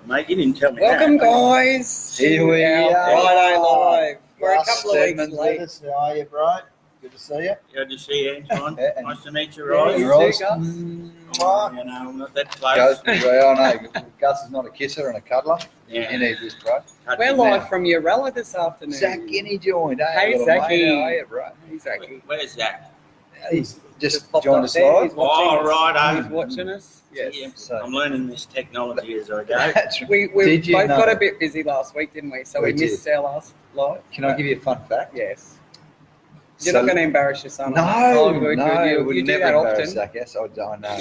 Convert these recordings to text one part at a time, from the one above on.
Mate, you didn't tell me Welcome, that. guys. Here we our are. Friday Live. We're a Gus couple of weeks Stedman's late. with us. How are you, bro? Good to see you. Good to see you, Anton. Yeah, and- Nice to meet you, Yeah, Ros. you Ros. too, Gus. Oh, you know, I'm not that close. Gus, well, I know Gus is not a kisser and a cuddler. Yeah. You need this, bro. We're live from Urella this afternoon. Zach Guinea joined. Hey, little Zachy. mate. How are you, bro? Hey, Zachy. Where's that? He's just popped joined up us there. live. He's watching Oh, us. righto. He's watching us. Yes. Yeah, So- I'm learning this technology as I go. That's right. We Did you both know? got a bit busy last week, didn't we? So We we missed our last live. Can I give you a fun fact? Yes. You're So- not going to embarrass your son. No, Oh, good, no, good. would You do never that embarrass often. Zach. Yes, I know.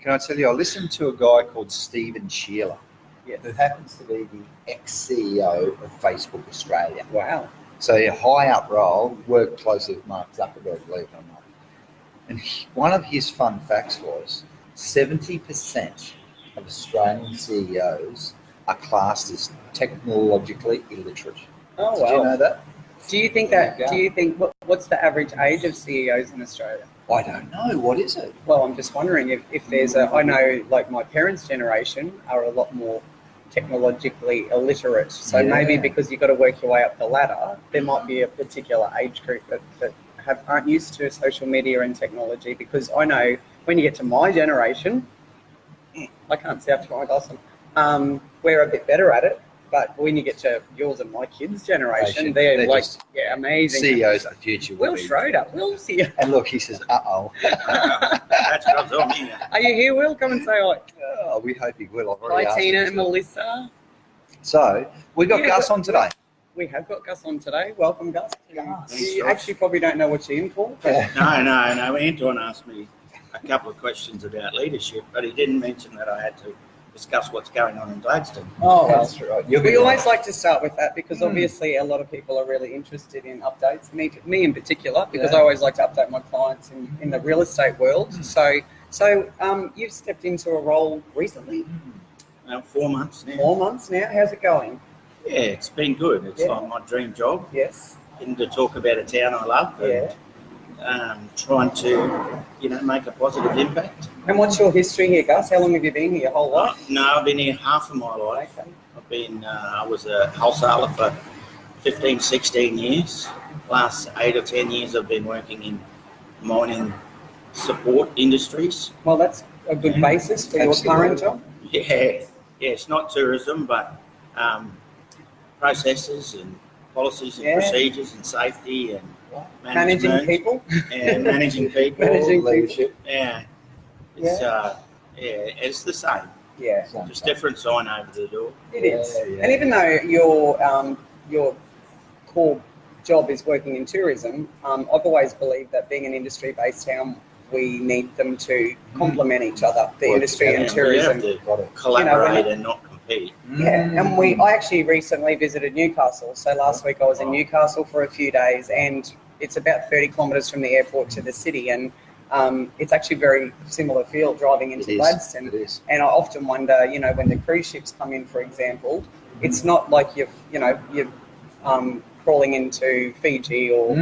Can I tell you, I listened to a guy called Stephen Shearer, Yes. who happens to be the ex-CEO of Facebook Australia. Wow. So a high up role, worked closely with Mark Zuckerberg, believe it or not. And one of his fun facts was 70% of Australian CEOs are classed as technologically illiterate. Oh, Did wow. you know that? Do you think There you go. what's the average age of CEOs in Australia? I don't know. What is it? Well, I'm just wondering if there's I know like my parents' generation are a lot more technologically illiterate. So Yeah. maybe because you've got to work your way up the ladder, there might be a particular age group that aren't used to social media and technology. Because I know when you get to my generation, I can't see up to my glasses, we're a bit better at it. But when you get to yours and my kids' generation, they're They're like, just amazing. CEOs of the future. will Will be- Schroeder, Will see you. And look, he says, uh-oh. That's because I'm here. Are you here, Will? Come and say hi. Oh, we hope he will. I've already Hi, asked Tina him and to. Melissa. So, we got Yeah, Gus on today. We have got Gus on today. Welcome, Gus. Gus. You actually probably don't know what you're in for. But Yeah. No. Anton asked me a couple of questions about leadership, but he didn't mention that I had to discuss what's going on in Gladstone. Oh, well. That's right. You'll be We right. always like to start with that because obviously a lot of people are really interested in updates. Me in particular, because Yeah. I always like to update my clients in the real estate world. So you've stepped into a role recently, 4 months now. 4 months now. How's it going? Yeah, it's been good. It's Yeah. like my dream job. Yes. Getting to talk about a town I love Yeah. and trying to, make a positive impact. And what's your history here, Gus? How long have you been here? Your whole life? No, I've been here half of my life. Okay. I was a wholesaler for 15, 16 years. Last 8 or 10 years I've been working in mining support industries. Well, that's a good basis for Absolutely. your current job. Yeah, it's not tourism, but processes and policies and Yeah. procedures and safety and Managing management people. and managing people. Managing people. leadership. Yeah, it's the same. Yeah, Just different sign over the door. it is. Yeah. And even though your core job is working in tourism, I've always believed that being an industry-based town, we need them to complement each other, the Work industry and together. We tourism. have to Got it. collaborate and not compete. Yeah, and I actually recently visited Newcastle. So last week I was in Newcastle for a few days, and it's about 30 kilometres from the airport to the city, and it's actually very similar feel driving into It is. Gladstone. It is. And I often wonder, when the cruise ships come in, for example, it's not like you're crawling into Fiji or,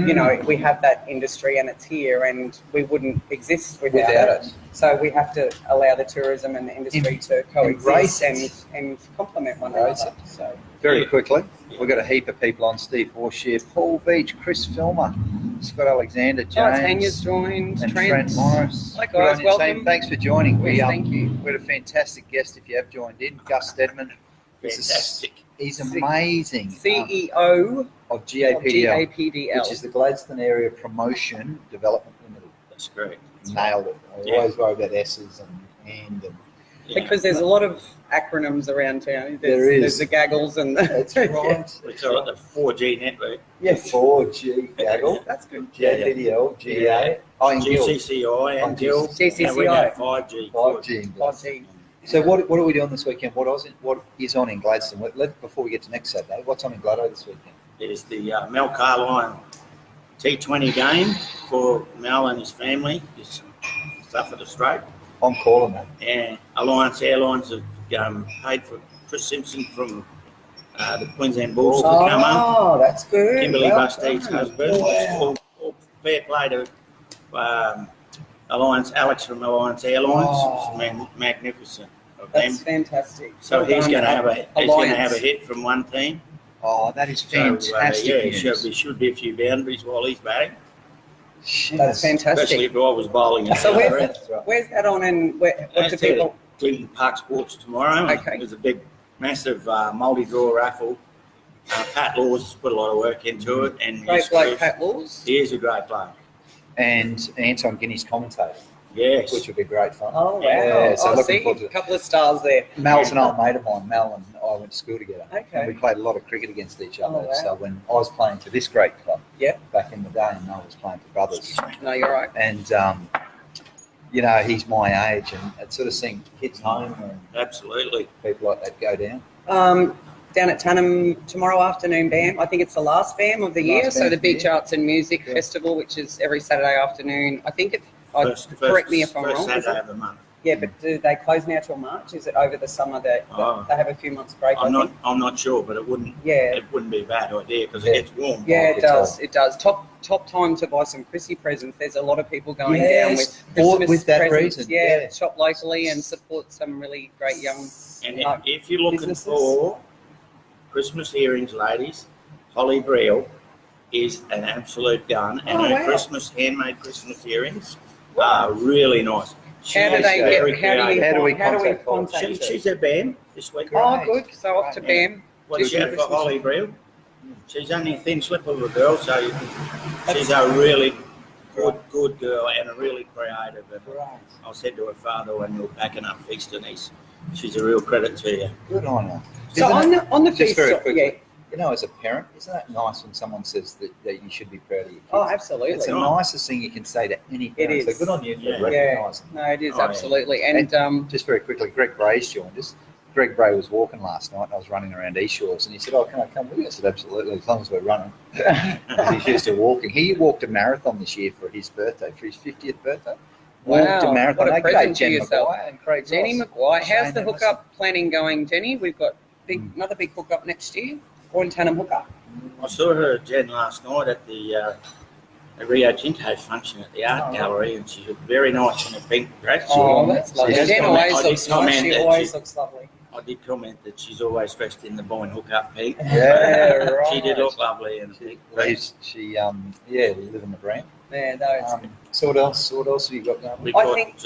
we have that industry and it's here and we wouldn't exist without it. So we have to allow the tourism and the industry to Embrace coexist and complement one another. So Very quickly, we've got a heap of people on. Steve Horseshare, Paul Beach, Chris Filmer, Scott Alexander, James, Tanya's joined, and Trent. Trent Morris. Hi Good on guys, you, welcome. team. Thanks for joining. Yes, thank you. We had a fantastic guest if you have joined in, Gus Stedman. Fantastic. He's amazing. CEO Of GAPDL, GAPDL. which is the Gladstone Area Promotion Development Limited. That's correct. Nailed it. I Yeah. always worry about S's and Yeah. Because there's a lot of acronyms around town. There is. There's the gaggles and the... that's right. We call it the 4G network. Yes. 4G gaggle, That's good. GAPDL, GA, and Guild. GCCI and Guild. GCCI. And we got 5G. 5G in Gladstone. 5G. So what are we doing this weekend? What is on in Gladstone? Before we get to next Saturday, what's on in Gladstone this weekend? There's the Mel Carline T20 game for Mel and his family. He's suffered a stroke. I'm calling that. And Alliance Airlines have paid for Chris Simpson from the Guins and Ros to come up. Oh, that's good. Kimberly Well Busteed's done. husband. Wow. All fair play to Alex from Alliance Airlines. Oh. It's magnificent. of That's them. fantastic. So Well he's done, going to have Alliance. a hit from one team. Oh, that is So fantastic yeah, news. should be a few boundaries while he's batting, That's especially fantastic. if I was bowling. At So the where's that on, and what do That's people? it. Clinton Park Sports tomorrow. Okay. There's a big, massive multi-draw raffle. Pat Laws has put a lot of work into it, and Great his bloke, crew- Pat Laws. He is a great player. And Anton Guinness commentator, Yes. which would be great fun. Oh wow! Yeah, so I looking see forward to a it. couple of stars there. Mel's an old mate of mine. Mel and I went to school together. Okay. And we played a lot of cricket against each other. Oh, wow. So when I was playing for this great club, Yeah. back in the day, and Mel was playing for Brothers, No, you're right. and you know, he's my age, and it's sort of seeing kids home and Absolutely. people like that go down. Down at Tannum tomorrow afternoon, BAM. I think it's the last BAM of the year. Last So BAM the of the Beach year. Arts and Music Yeah. Festival, which is every Saturday afternoon. I think it's. First Correct me if I'm first wrong. Is Saturday it? of the month. Yeah, but do they close now till March? Is it over the summer that Oh. they have a few months break? I think? I'm not sure, but it wouldn't Yeah. be a bad idea because Yeah. it gets warm. Yeah, it It's does. It does. Top time to buy some Chrissy presents. There's a lot of people going down Yes, with for- Christmas with that presents. reason, Yeah, yeah. shop locally and support some really great young. And No, if you're looking businesses. for Christmas earrings, ladies, Holly Brill is an absolute gun, and Oh, her wow. handmade Christmas earrings are really nice. How do She's they very get? How do creative. How do we how do we contact Holly? contact? She's a band this week. Oh, Right. good. So off to Yeah. BAM. Watch Do out for Christmas. Holly Brill. She's only a thin slip of a girl, so she's a really good girl and a really creative. And I said to her father when we were packing up Feaston, she's a real credit to you. Good on her. So Isn't it- on the just feast, very quickly, yeah. you know, as a parent, isn't that nice when someone says that you should be proud of your kids? Oh, absolutely. It's the nicest thing you can say to any It parent. is. So good on you for Yeah. recognising. No, it is Oh, yeah. absolutely. And Just very quickly, Greg Bray's joined us. Greg Bray was walking last night, and I was running around East Shores, and he said, "Oh, can I come with you?" I said, "Absolutely, as long as we're running." Because he's used to walking. He walked a marathon this year for his birthday, for his 50th birthday. Walked Wow, a marathon. what a Hey, present g'day, to Jen yourself. Maguire and Craig Jenny Ross. Maguire, how's Shane the Emerson. hookup planning going, Jenny? We've got another big hookup next year. Or in Tannum hookup. I saw her, Jen, last night at the Rio Tinto function at the art Oh, gallery, and she looked very nice in a pink dress. Oh, that's lovely. She Jen did always comment- looks I did nice. She comment that always looks lovely. I did comment that she's always dressed in the boy hookup pink. Yeah, right. She did look lovely in a pink dress. She yeah, we live in the brand. Yeah, no, it's So what else have you got going? We've I got think-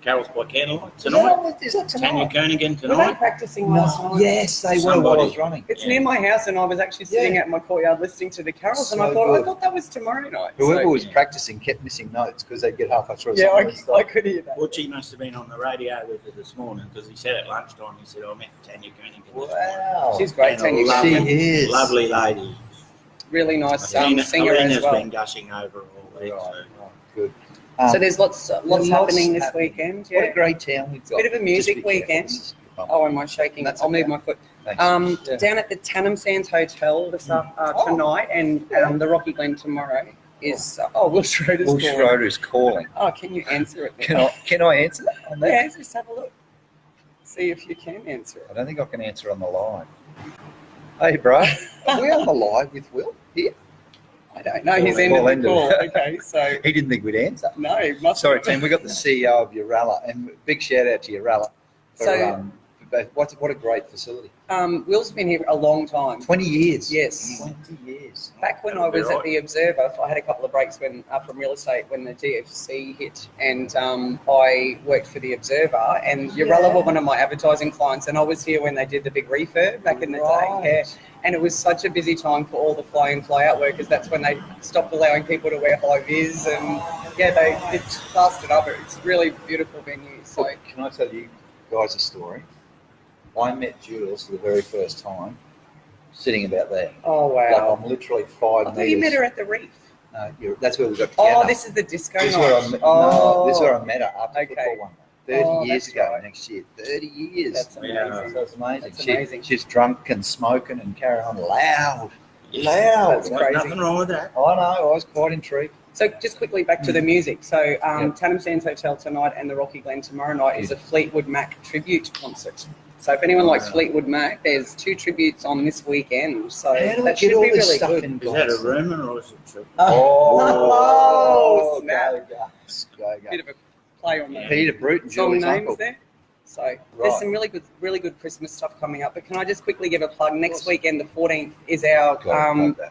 Carols by Candlelight tonight. Is that Tanya tonight? Koenigan were they tonight. practicing last No. night? Yes, they were while I Somebody. was running. It's Yeah. near my house, and I was actually sitting Yeah. out in my courtyard listening to the carols, and I So thought, good. that was tomorrow night. Whoever So- was practicing kept missing notes because they'd get halfway through. yeah, something and stop. I could hear that. Butchie must have been on the radio with her this morning because he said at lunchtime, he said, I met Tanya Koenigan. this morning." Wow. She's great, And a Tanya. lovely- She is. Lovely lady. Really nice Alina's singer as well. been gushing over all week. Right, So. right, good. So there's lots happening this happening. weekend. What Yeah. a great town we've got. Bit of a music Just be careful. weekend. This is a bump. Oh, am I shaking? That's I'll move okay. my foot. Thanks. Yeah. Down at the Tannum Sands Hotel this Oh. tonight, and the Rocky Glen tomorrow is Will Schroeder's Will calling. Schroeder is calling. Oh, can you answer it? Can I answer on that? Yeah, just have a look. See if you can answer it. I don't think I can answer on the line. Hey, bro, are we on the line with Will here? I don't know. He's Well, ended the ended. call. Okay, so He didn't think we'd answer. no, it must. Sorry, team. We got the CEO of Uralla, and big shout out to Uralla for So- what a great facility. Will's been here a long time. 20 years. Yes. 20 years. Back when I was at the Observer, I had a couple of breaks from real estate when the GFC hit, and I worked for the Observer, and Uralla were one of my advertising clients, and I was here when they did the big refurb back in the day. Yeah. And it was such a busy time for all the fly in, fly out workers. That's when they stopped allowing people to wear high vis, and it's plastered up. It's a really beautiful venue. So Look, can I tell you guys a story? I met Jules for the very first time sitting about there. oh Like wow! I'm literally I 5 thought meters. you met her at the reef. No, that's where we got Oh, together. this is the disco This is night. where I met, oh, no, this is where I met her after Okay. football one day. 30 Oh, years that's ago right. next year. 30 years. That's Yeah. amazing. So it's amazing. That's amazing. She's drunk and smoking and carrying on loud. Yeah. Loud. That's There's crazy. nothing wrong with that. I know, I was quite intrigued. So just quickly back to the music. So Tannum Sands Hotel tonight and the Rocky Glen tomorrow night is a Fleetwood Mac tribute concert. So if anyone likes Fleetwood Mac, there's 2 tributes on this weekend. So How do we that should get all be this really stuff good. in Is that a rumour or is it true? Oh, snap. go, Gus. Go, Bit of a play on the Peter Bruton, song Julie's names uncle. there. So there's some really good Christmas stuff coming up. But can I just quickly give a plug? Next weekend, the 14th, is our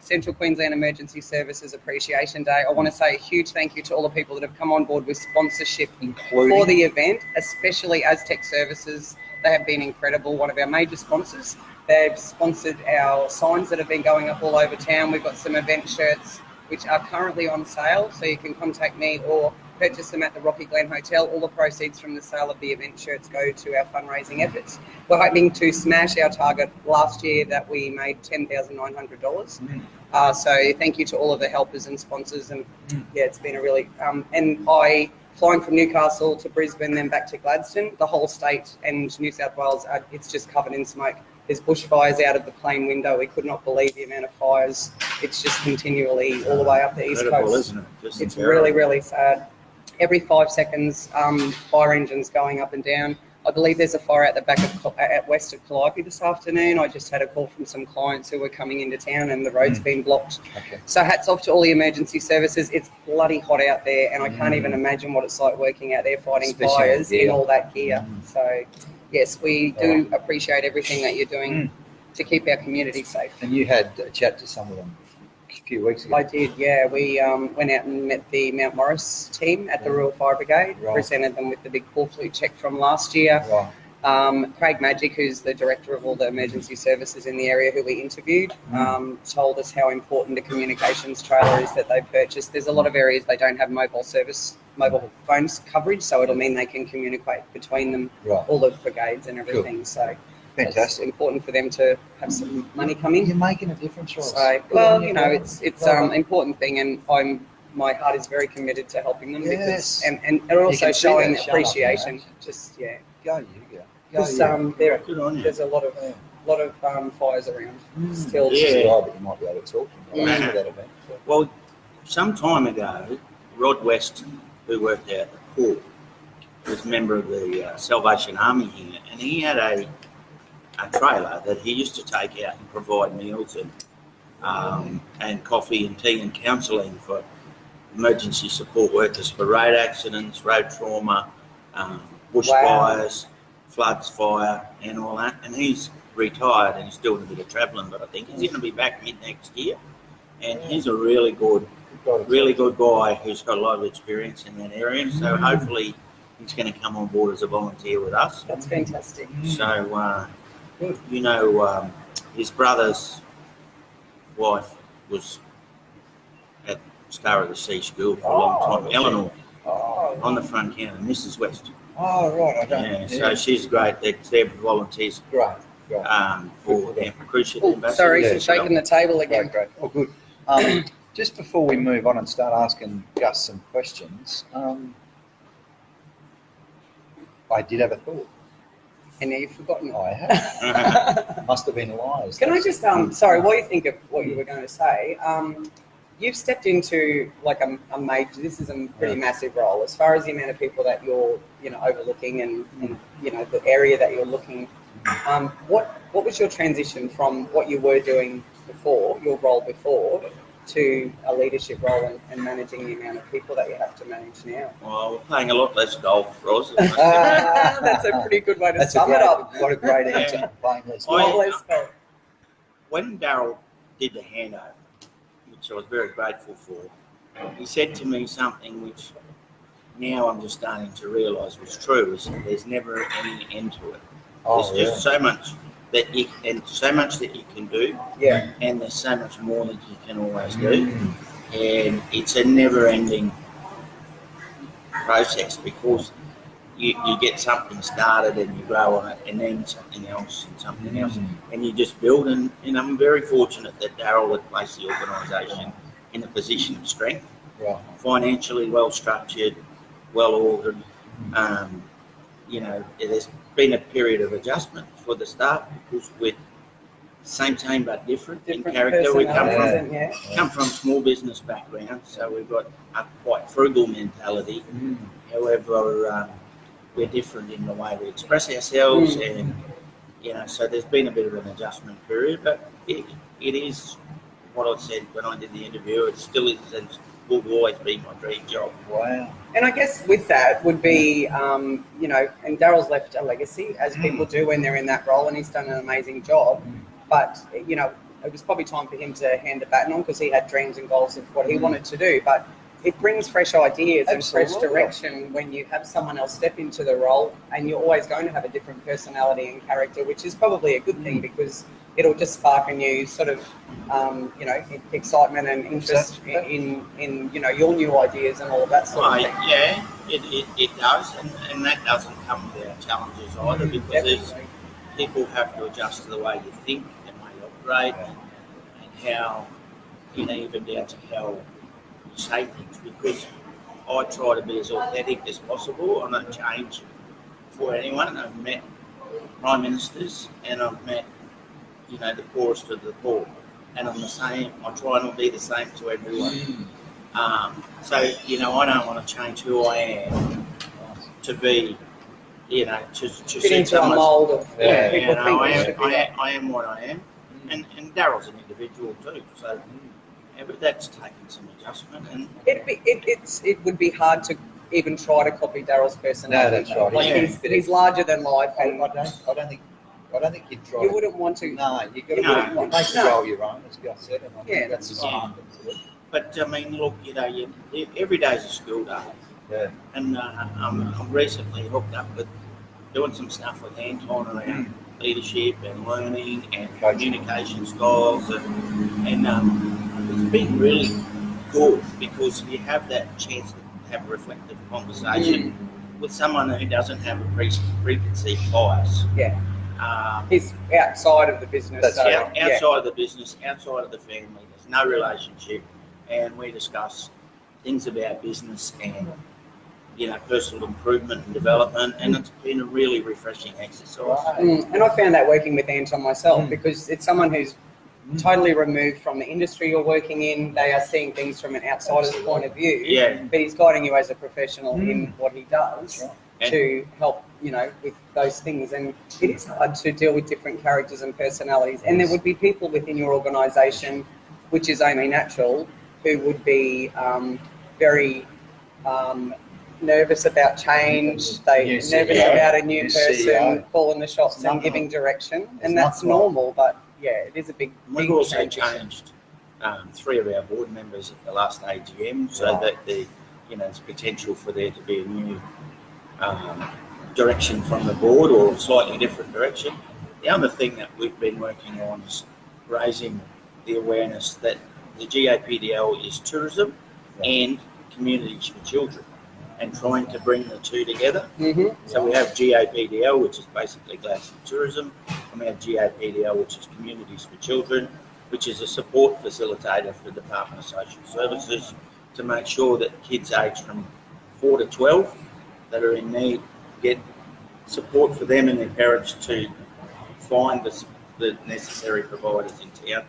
Central Queensland Emergency Services Appreciation Day. I want to say a huge thank you to all the people that have come on board with sponsorship for the event, especially Aztec Services. They have been incredible, one of our major sponsors. They've sponsored our signs that have been going up all over town. We've got some event shirts which are currently on sale, so you can contact me or purchase them at the Rocky Glen Hotel. All the proceeds from the sale of the event shirts go to our fundraising efforts. We're hoping to smash our target last year that we made $10,900. So thank you to all of the helpers and sponsors. And yeah, it's been a really... flying from Newcastle to Brisbane, then back to Gladstone, the whole state and New South Wales, it's just covered in smoke. There's bushfires out of the plane window. We could not believe the amount of fires. It's just continually all the way up the East Coast. Isn't it? It's really, really sad. Every 5 seconds, fire engines going up and down. I believe there's a fire at the back of at west of Calliope this afternoon. I just had a call from some clients who were coming into town and the road's been blocked. Okay. So hats off to all the emergency services. It's bloody hot out there, and I can't even imagine what it's like working out there fighting fires in all that gear. So yes, we do appreciate everything that you're doing to keep our community safe. And you had a chat to some of them a few weeks ago. I did, yeah. We went out and met the Mount Morris team at the Royal Fire Brigade, presented them with the big pool flute check from last year. Craig Magic, who's the director of all the emergency services in the area who we interviewed, told us how important the communications trailer is that they purchased. There's a lot of areas they don't have mobile phones coverage, so it'll mean they can communicate between them, all the brigades and everything. Cool. So fantastic. It's important for them to have some money coming. You're making a difference, Ross. So, well, you know, it's an important thing, and my heart is very committed to helping them because and also showing appreciation. Just go you go. Because there's a lot of fires around still. Yeah, but you might be able to talk to them about that event. Well, some time ago, Rod West, who worked out at the port, was a member of the Salvation Army here, and he had a trailer that he used to take out and provide meals and coffee and tea and counselling for emergency support workers for road accidents, road trauma, bushfires, floods, fire, and all that. And he's retired and he's doing a bit of travelling, but I think he's going to be back mid next year. And he's a really good guy who's got a lot of experience in that area. So hopefully he's going to come on board as a volunteer with us. That's fantastic. So, you know, his brother's wife was at Star of the Sea School for a long time, Eleanor, on the front counter, Mrs. West. Oh, right, I don't. So she's great. They're volunteers. Great. For the cruise ship ambassador. Sorry, she's shaking the table again. Great. Oh, good. Just before we move on and start asking Gus some questions, I did have a thought. And now you've forgotten. I have. Must have been lies. Can I just, sorry, while you think of what you were going to say, you've stepped into like a major, this is a pretty massive role as far as the amount of people that you're, overlooking and the area that you're looking. What was your transition from what you were doing before, your role before, to a leadership role and managing the amount of people that you have to manage now? Well, we're playing a lot less golf, Ross. That's a pretty good way to sum it up. What a great answer. Playing less golf. When Darryl did the handover, which I was very grateful for, he said to me something which now I'm just starting to realise was true, is there's never any end to it. There's just so much that you can do, and there's so much more that you can always do, and it's a never-ending process because you get something started and you grow on it, and then something else and something else, and you just build. And I'm very fortunate that Darryl had placed the organisation in a position of strength, financially well structured, well ordered. There's been a period of adjustment for the staff because we're same team but different in character. We come from small business background, so we've got a quite frugal mentality. However, we're different in the way we express ourselves, and so there's been a bit of an adjustment period. But it is what I said when I did the interview. It still is will always be my dream job. Wow. And I guess with that would be, you know, and Daryl's left a legacy, as people do when they're in that role, and he's done an amazing job. But, you know, it was probably time for him to hand the baton on because he had dreams and goals of what he wanted to do. But it brings fresh ideas and fresh direction when you have someone else step into the role, and you're always going to have a different personality and character, which is probably a good thing because it'll just spark a new sort of, you know, excitement and interest in you know, your new ideas and all of that sort of thing. Yeah, it does, and that doesn't come without challenges either, because people have to adjust to the way you think and way you operate, and how, you know, even down to how you say things, because I try to be as authentic as possible. I don't change for anyone. I've met prime ministers and I've met, you know, the poorest of the poor, and I'm the same. I try not to be the same to everyone. So, you know, I don't want to change who I am to be, you know, to Fit into a mould of people think I am what I am, and Daryl's an individual too. So, yeah, but that's taken some adjustment, and it would be hard to even try to copy Daryl's personality. No, that's right. Like he's larger than life, and I don't think you'd try. you wouldn't want to. No, you've got to make the role your own, as Gus said. And I think that's fine. But I mean, look, you know, every day's a school day. Yeah. And I'm recently hooked up with doing some stuff with Anton around leadership and learning and communication styles, and it's been really good because you have that chance to have a reflective conversation with someone who doesn't have a preconceived bias. Yeah. He's outside of the business. That's outside of the business, outside of the family. There's no relationship, and we discuss things about business and, you know, personal improvement and development, and it's been a really refreshing exercise. And I found that working with Anton myself because it's someone who's totally removed from the industry you're working in. They are seeing things from an outsider's point of view, but he's guiding you as a professional in what he does to help, you know, with those things. And it is hard to deal with different characters and personalities, and there would be people within your organisation, which is only natural, who would be very nervous about change. They're nervous about a new person calling the shots and giving direction, and that's normal. But yeah, it is a big. We've also changed 3 of our board members at the last AGM, so that there's potential for there to be a new direction from the board, or a slightly different direction. The other thing that we've been working on is raising the awareness that the GAPDL is tourism and communities for children, and trying to bring the two together. So we have GAPDL, which is basically Gladstone Tourism, and we have GAPDL, which is Communities for Children, which is a support facilitator for the Department of Social Services to make sure that kids aged from 4 to 12 that are in need get support for them and their parents to find the necessary providers in town.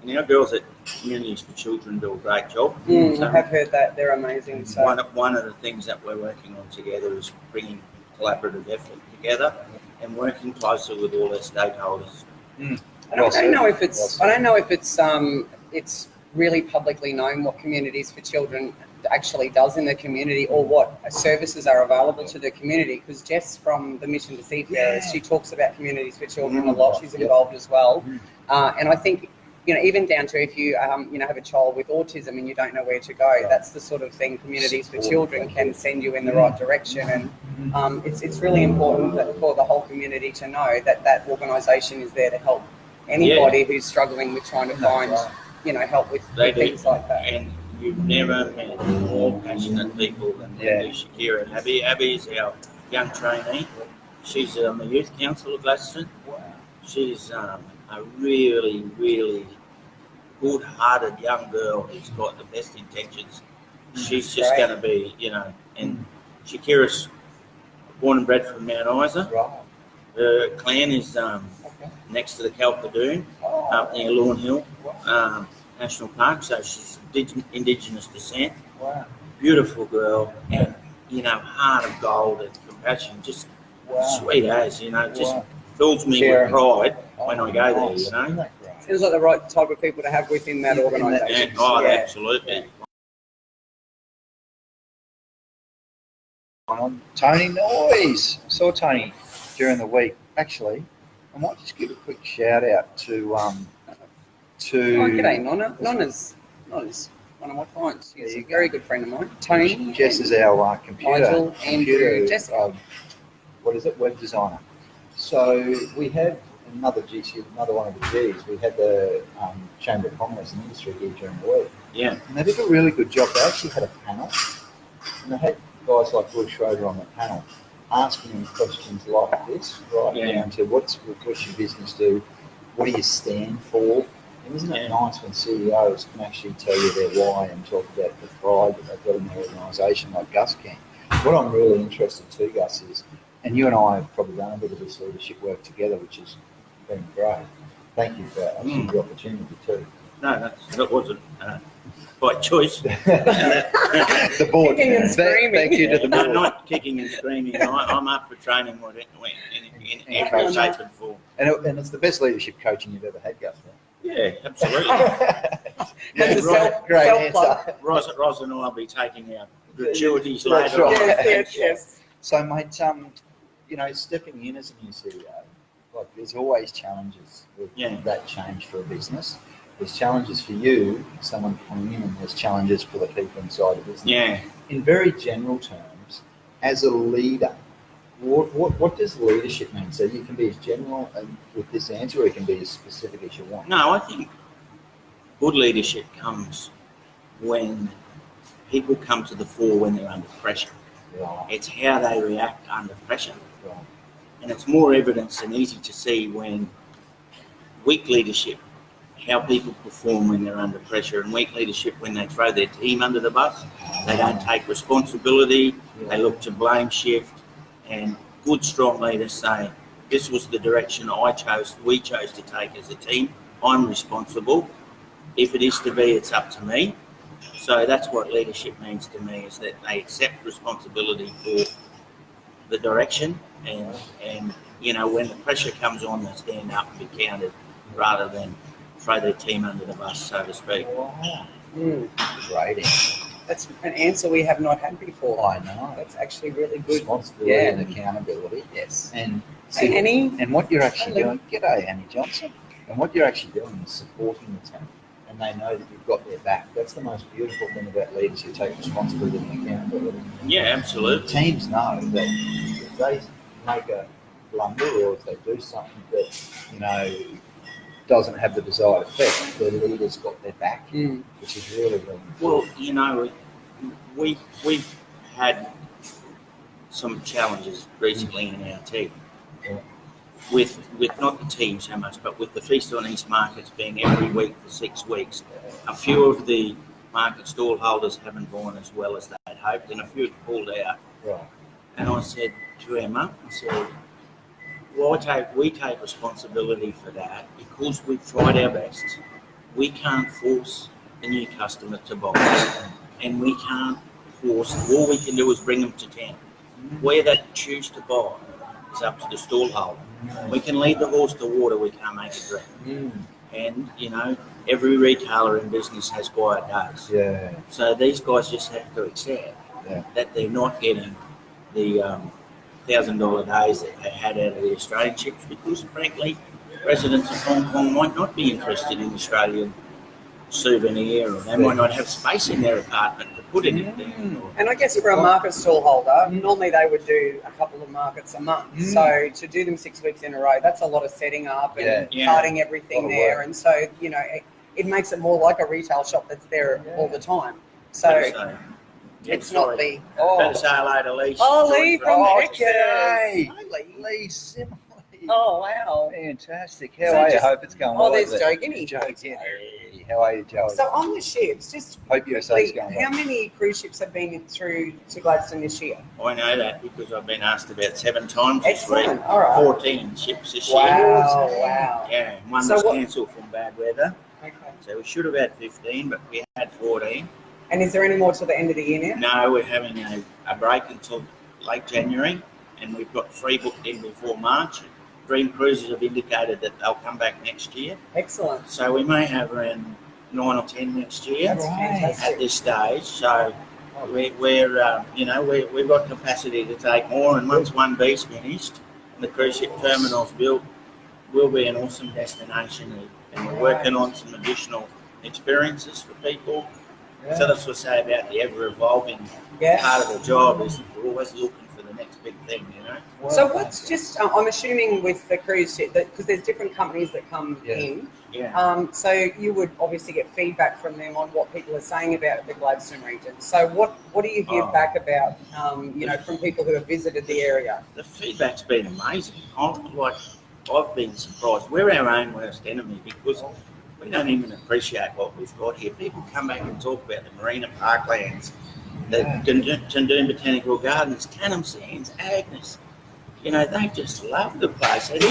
And our girls at Communities for Children do a great job. I have heard that. They're amazing. So one of the things that we're working on together is bringing collaborative effort together and working closer with all our stakeholders. I don't know if it's really publicly known what Communities for Children actually does in the community, or what services are available to the community, because Jess from the Mission to Seafarers, she talks about Communities for Children a lot. She's involved as well, and I think, you know, even down to if you have a child with autism and you don't know where to go, that's the sort of thing Communities for Children can send you in the right direction. And it's really important that for the whole community to know that organisation is there to help anybody who's struggling with trying to find help with things like that. And you've never met more passionate people than Shakira and Abby. Abby's our young trainee. She's on the youth council of Gladstone. She's a really, really good-hearted young girl who's got the best intentions. She's just going to be, and Shakira's born and bred from Mount Isa. Her clan is next to the Kalpadoon, up near Lawn Hill National Park, so she's Indigenous descent. Beautiful girl, and heart of gold and compassion, just sweet as, just fills me with pride when I go there, Seems like the right type of people to have within that organisation. Absolutely. Tony Noyes. Saw Tony during the week. Actually, I might just give a quick shout out to Oh, g'day, Nonna. Nonna's one of my clients. He's a very good friend of mine. Tony. Jess is our computer. Nigel, Andrew, Jessica. What is it? Web designer. So we had another one of the Gs. We had the Chamber of Commerce and Industry here during the week. Yeah. And they did a really good job. They actually had a panel, and they had guys like Will Schroeder on the panel asking them questions like this, down to what's your business do, what do you stand for, and isn't it nice when CEOs can actually tell you their why and talk about the pride that they've got in their organisation like Gus can. What I'm really interested too, Gus, is, and you and I have probably done a bit of this leadership work together, which has been great. Thank you for actually the opportunity too. No, that wasn't by choice. The board. Kicking and screaming. Thank you to the No, board. not kicking and screaming. I'm up for training in every shape and form. And it's the best leadership coaching you've ever had, Gus. Yeah, absolutely. That's a self-plug. Ros and I will be taking our gratuities That's later right. on. Yes. So, mate, stepping in as a new CEO, like there's always challenges with that change for a business. There's challenges for you, someone coming in, and there's challenges for the people inside the business. Yeah. In very general terms, as a leader, what does leadership mean? So you can be as general with this answer, or you can be as specific as you want. No, I think good leadership comes when people come to the fore when they're under pressure. Right. It's how they react under pressure. Right. And it's more evidence and easy to see when weak leadership, how people perform when they're under pressure, and weak leadership when they throw their team under the bus. They don't take responsibility. They look to blame shift. And good, strong leaders say, this was the direction we chose to take as a team. I'm responsible. If it is to be, it's up to me. So that's what leadership means to me, is that they accept responsibility for the direction, and when the pressure comes on, they stand up and be counted rather than throw their team under the bus, so to speak. Wow. Great answer. That's an answer we have not had before. I know. That's actually really good. Responsibility and accountability. Yes. And see, Annie. And what you're actually doing, g'day Annie Johnson. And what you're actually doing is supporting the team. And they know that you've got their back. That's the most beautiful thing about leaders who take responsibility and accountability. Yeah, absolutely. Teams know that if they make a blunder, or if they do something that, doesn't have the desired effect, the leader's got their back, which is really, really important. Well, we've had some challenges recently in our team. Yeah. With not the team so much, but with the Feast on East markets being every week for 6 weeks. A few of the market stall holders haven't gone as well as they'd hoped, and a few have pulled out. Right. And I said to Emma, we take responsibility for that because we've tried our best. We can't force the new customer to buy, and we can't force. All we can do is bring them to town. Where they choose to buy is up to the stall holder. We can lead the horse to water, we can't make it drink. And every retailer in business has quiet days. Yeah. So these guys just have to accept that they're not getting the $1,000 days that they had out of the Australian ships, because frankly, residents of Hong Kong might not be interested in Australian souvenir, or they might not have space in their apartment to put anything. And I guess for a market stall holder, normally they would do a couple of markets a month. So to do them 6 weeks in a row, that's a lot of setting up and carting everything there. And so, it makes it more like a retail shop that's there all the time. So it's not the... Better say hello to Lee. Oh, Lee from Texas. G'day. Hi, Lee Simile. Oh, wow. Fantastic. How are you? I hope it's going well. Oh, there's Joe Guinea. Hey, how are you, Joe? So on the ships, just hope your sale's going well. How many cruise ships have been through to Gladstone this year? I know that because I've been asked about 7 times this week. Excellent. All right. 14 ships this year. Wow. Yeah, one was cancelled from bad weather. Okay. So we should have had 15, but we had 14. And is there any more till the end of the year now? No, we're having a break until late January, and we've got 3 booked in before March. Dream Cruises have indicated that they'll come back next year. Excellent. So we may have around 9 or 10 next year That's fantastic. at this stage. So we've got capacity to take more. And once 1B's finished and the cruise ship terminal's built, we'll be an awesome destination. And we're working on some additional experiences for people. Yeah. So that's what I say about the ever-evolving part of the job is we're always looking for the next big thing, you know. So what's just, I'm assuming with the cruise ship, because there's different companies that come in. Yeah. So you would obviously get feedback from them on what people are saying about the Gladstone region. So what do you hear back about, from people who have visited the area? The feedback's been amazing. I've been surprised. We're our own worst enemy because we don't even appreciate what we've got here. People come back and talk about the marina parklands, the Tundoon Botanical Gardens, Canham Sands, Agnes. You know, they just love the place. And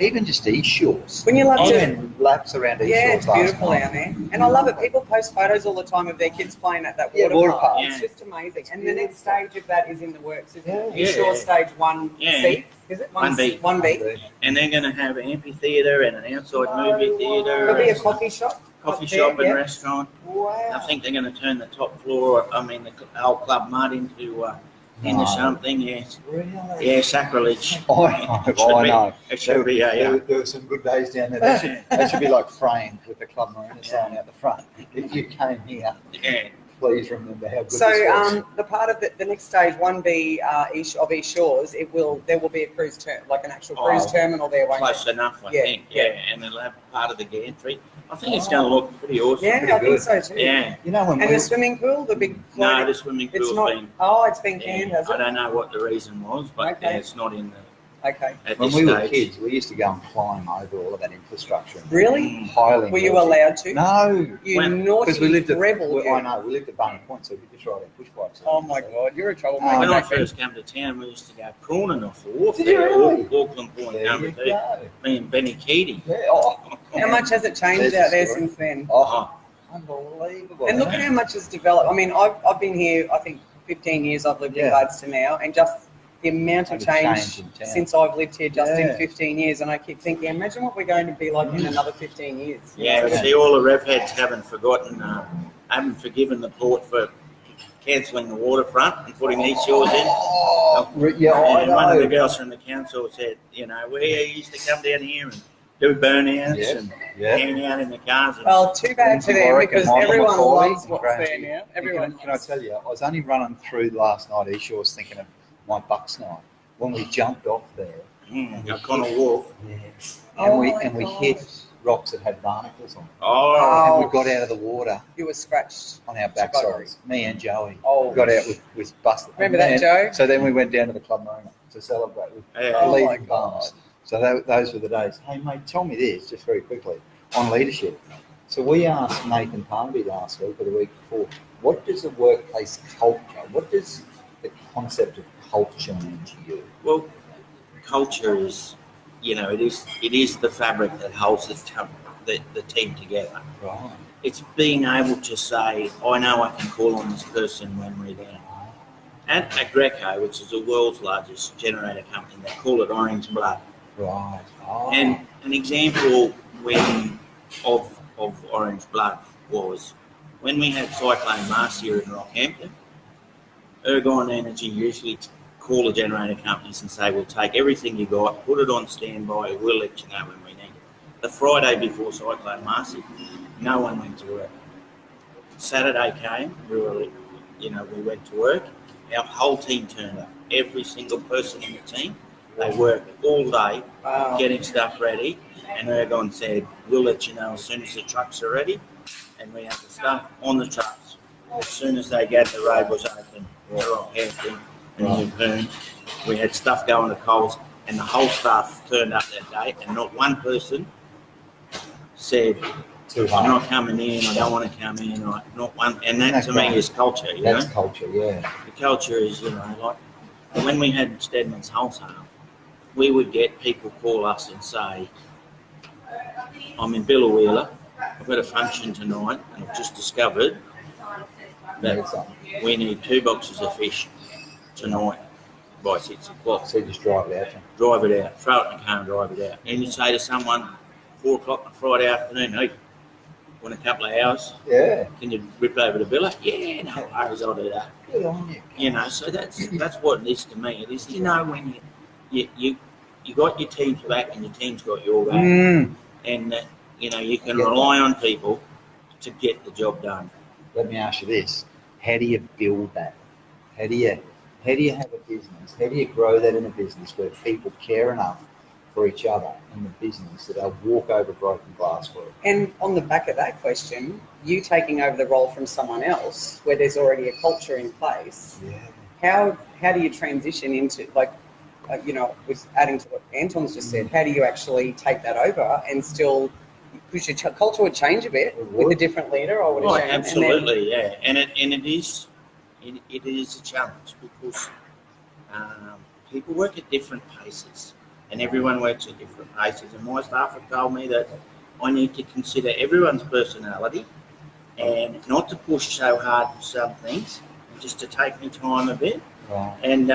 Even just East Shores. When you love to went laps around East Shores it's beautiful down there. And I love it. People post photos all the time of their kids playing at that water park. Yeah. It's just amazing. And the next stage of that is in the works, isn't it? Yeah. East Shore stage 1C. Is it? 1B. 1B. And they're going to have an amphitheatre and an outside movie theatre. There'll be a coffee shop. And restaurant. Wow. I think they're going to turn the top floor, the old Club Mud into something, yes. Really? Yeah, sacrilege. I know. It should be, There were some good days down there. They should be like framed with the Club Marina sign out the front. If you came here, please remember how good this was. The part of the next stage, 1B of East Shores, there will be a cruise like an actual cruise terminal there, won't Close it? enough, I think. Yeah, and it'll have part of the gantry. I think it's going to look pretty awesome. Yeah, I think so too. Yeah. You know when And the swimming pool, the big floating. No, the swimming pool's It's not. been. It's been canned, has I it? don't know what the reason was, but Okay. it's not in the. Okay. At when this we were stage. kids, we used to go and climb over all of that infrastructure. Really? Highly. Were you naughty. allowed to? No. You naughty Because we lived at rebel. I know we lived at Barney Point, so we could just ride our push bikes. Oh my God, you're a troublemaker. When I back then. first came to town, we used to go prawning off the wharf. Did you really? Auckland Point, There number you 2. go. Me and Benny Keating. Yeah. Oh, How much has it changed There's the out there story. since then? oh, unbelievable. And look at how much has developed. I mean, I've been here, I think, 15 years I've lived in Gladstone now, and just the amount of change in town. since I've lived here just in Yeah. 15 years, and I keep thinking, imagine what we're going to be like in another 15 years. Yeah, see, all the rev heads haven't forgiven the port for cancelling the waterfront and putting East Shores in. And one of the girls from the council said, we used to come down here and do burnouts and hang out in the cars. And Well, too bad for them because everyone loves what's there now. Everyone. Can I tell you, I was only running through last night East Shores thinking of my Bucks night when we jumped off there. O'Connell Wharf. And we hit rocks that had barnacles on them. Oh, And we got out of the water You were scratched. on our backsides. Me and Joey Oh. got out with busted. Remember that, Joe? So then we went down to the Club Marina to celebrate with Yeah. leading Oh my God. bums. So those were the days. Hey mate, tell me this just very quickly on leadership. So we asked Nathan Parnby last week or the week before, what does a workplace culture, what does the concept of culture mean to you? well, culture is, it is the fabric that holds the team together. Right. It's being able to say, I know I can call on this person when we're down. At Greco, which is the world's largest generator company, they call it Orange Blood. Right. Oh. And an example of Orange Blood was when we had Cyclone last year in Rockhampton. Ergon Energy usually call the generator companies and say, we'll take everything you got, put it on standby, we'll let you know when we need it. The Friday before Cyclone Marcy, no one went to work. Saturday came, we went to work. Our whole team turned up. Every single person in the team, they worked all day getting stuff ready. And Ergon said, we'll let you know as soon as the trucks are ready. And we had the stuff on the trucks. As soon as they got the road was open, we were off Hampton and Newburn. We had stuff going to Coles, and the whole staff turned up that day, and not one person said, I'm not coming in, I don't want to come in, or not one. And that to me is culture, That's culture, yeah. The culture is, like when we had Stedman's wholesale, we would get people call us and say, I'm in Billawheeler, I've got a function tonight, and I've just discovered that we need 2 boxes of fish tonight. by 6 o'clock. So you just drive it out. Drive it out, throw it in the car and drive it out. And you say to someone, 4 o'clock on a Friday afternoon, hey, want a couple of hours? Yeah. Can you rip over the biller? Yeah, no worries, I'll do that. Good on you. You know, so that's what it is to me. It is, you know, when you got your team's back and your team's got your back. And, you know, you can rely on people to get the job done. Let me ask you this. How do you build that? How do you have a business? How do you grow that in a business where people care enough for each other in the business that they'll walk over broken glass for it? And on the back of that question, you taking over the role from someone else where there's already a culture in place, how do you transition into, like, you know, with adding to what Anton's just said, how do you actually take that over and still, because your culture would change a bit with a different leader, I would assume. Absolutely, yeah. And it is a challenge because people work at different paces and everyone works at different paces. And my staff have told me that I need to consider everyone's personality and not to push so hard for some things, and just to take my time a bit. Right. And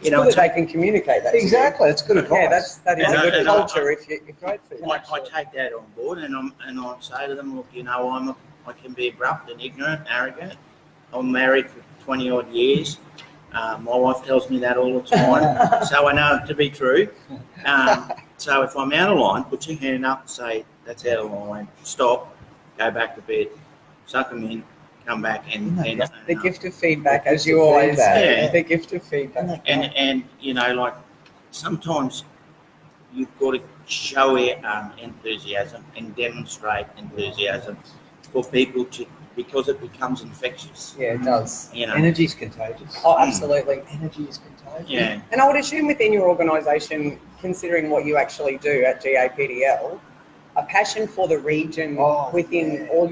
you know, they can communicate that. Exactly, it's good advice. That is a good culture. If great for you. I take that on board, and I say to them, look, you know, I can be abrupt and ignorant, arrogant. I'm married for 20 odd years. My wife tells me that all the time, so I know it to be true. So if I'm out of line, put your hand up and say, that's out of line, stop, go back to bed, suck them in, come back and the gift of feedback, as you always say. The gift of feedback. And you know, like sometimes you've got to show enthusiasm and demonstrate enthusiasm for people because it becomes infectious. Yeah, it does. You know, Energy's contagious. Oh, absolutely. Energy is contagious. Yeah. And I would assume within your organisation, considering what you actually do at GAPDL, a passion for the region within all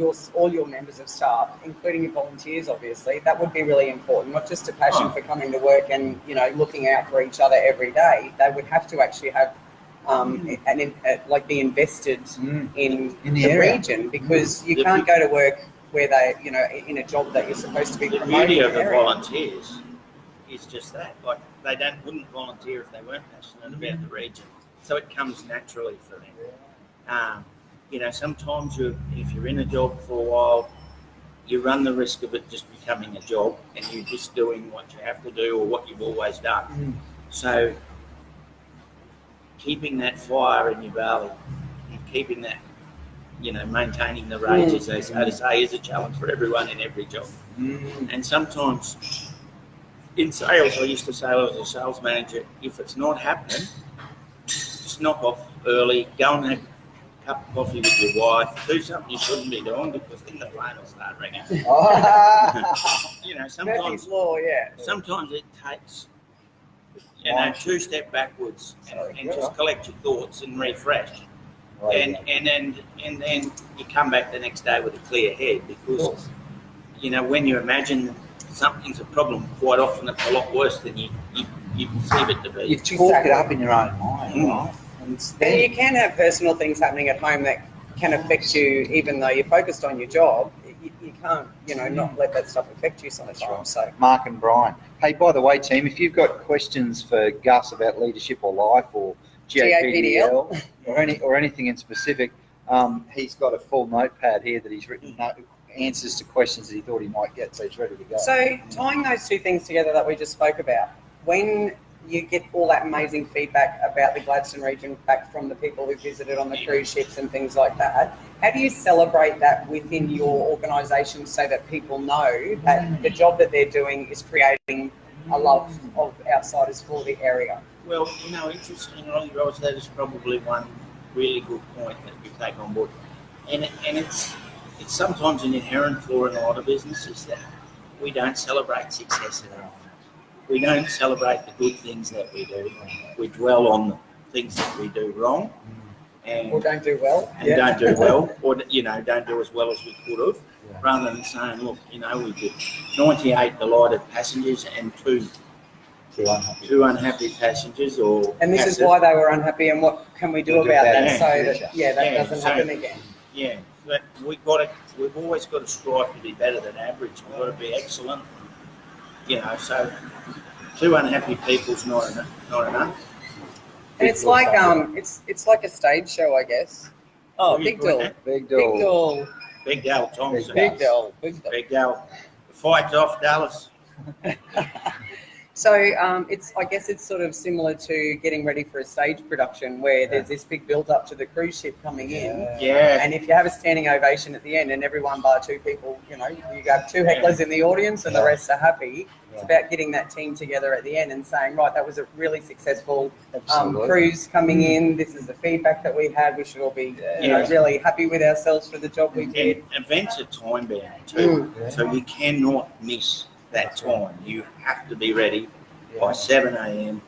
your members of staff, including your volunteers, obviously, that would be really important. Not just a passion for coming to work and, you know, looking out for each other every day. They would have to actually have be invested in the region, because you can't go to work where they, you know, in a job that you're supposed to be promoting. The beauty of the volunteers is just that. Like, they wouldn't volunteer if they weren't passionate about the region. So it comes naturally for them. You know, sometimes if you're in a job for a while, you run the risk of it just becoming a job and you're just doing what you have to do or what you've always done. So keeping that fire in your belly and keeping that, you know, maintaining the rage, as they so to say, is a challenge for everyone in every job. And sometimes in sales, I used to say, I was a sales manager, if it's not happening, just knock off early, go and have a cup of coffee with your wife, do something you shouldn't be doing, because then the phone will start ringing. You know, sometimes it takes, you know, 2 steps backwards and just collect your thoughts and refresh. And then you come back the next day with a clear head, because, you know, when you imagine something's a problem, quite often it's a lot worse than you perceive it to be. You talk it up in your own mind, right? And you can have personal things happening at home that can affect you, even though you're focused on your job. You can't, you know, not let that stuff affect you sometimes. Right. So, Mark and Brian. Hey, by the way, team, if you've got questions for Gus about leadership or life or GAPDL or anything in specific, he's got a full notepad here that he's written answers to questions that he thought he might get, so he's ready to go. So tying those two things together that we just spoke about, when you get all that amazing feedback about the Gladstone region back from the people who visited on the cruise ships and things like that, how do you celebrate that within your organisation so that people know that the job that they're doing is creating a love of outsiders for the area? Well, you know, interestingly, Ros, that is probably one really good point that we take on board. And it's sometimes an inherent flaw in a lot of businesses that we don't celebrate success enough. We don't celebrate the good things that we do. We dwell on the things that we do wrong. Or don't do well. Don't do well, or, you know, don't do as well as we could have, rather than saying, look, you know, we did 98 delighted passengers and two unhappy passengers. And this is why they were unhappy, and what can we do about that so that doesn't happen again? Yeah, but we've always got to strive to be better than average. We've got to be excellent, you know, so 2 unhappy people's not enough. Not enough. And it's like it's like a stage show, I guess. Oh, Big Doll. Big Big Doll. Doll. Big Dal Thompson. Big Doll. Big Doll. Big Dal. The fight's off, Dallas. So I guess it's sort of similar to getting ready for a stage production where there's this big build up to the cruise ship coming in. Yeah. And if you have a standing ovation at the end and everyone bar 2 people, you have 2 hecklers in the audience and the rest are happy. It's about getting that team together at the end and saying, right, that was a really successful cruise coming in. This is the feedback that we had. We should all be really happy with ourselves for the job we did. And events are time bound too. So you cannot miss that time. You have to be ready by 7 a.m.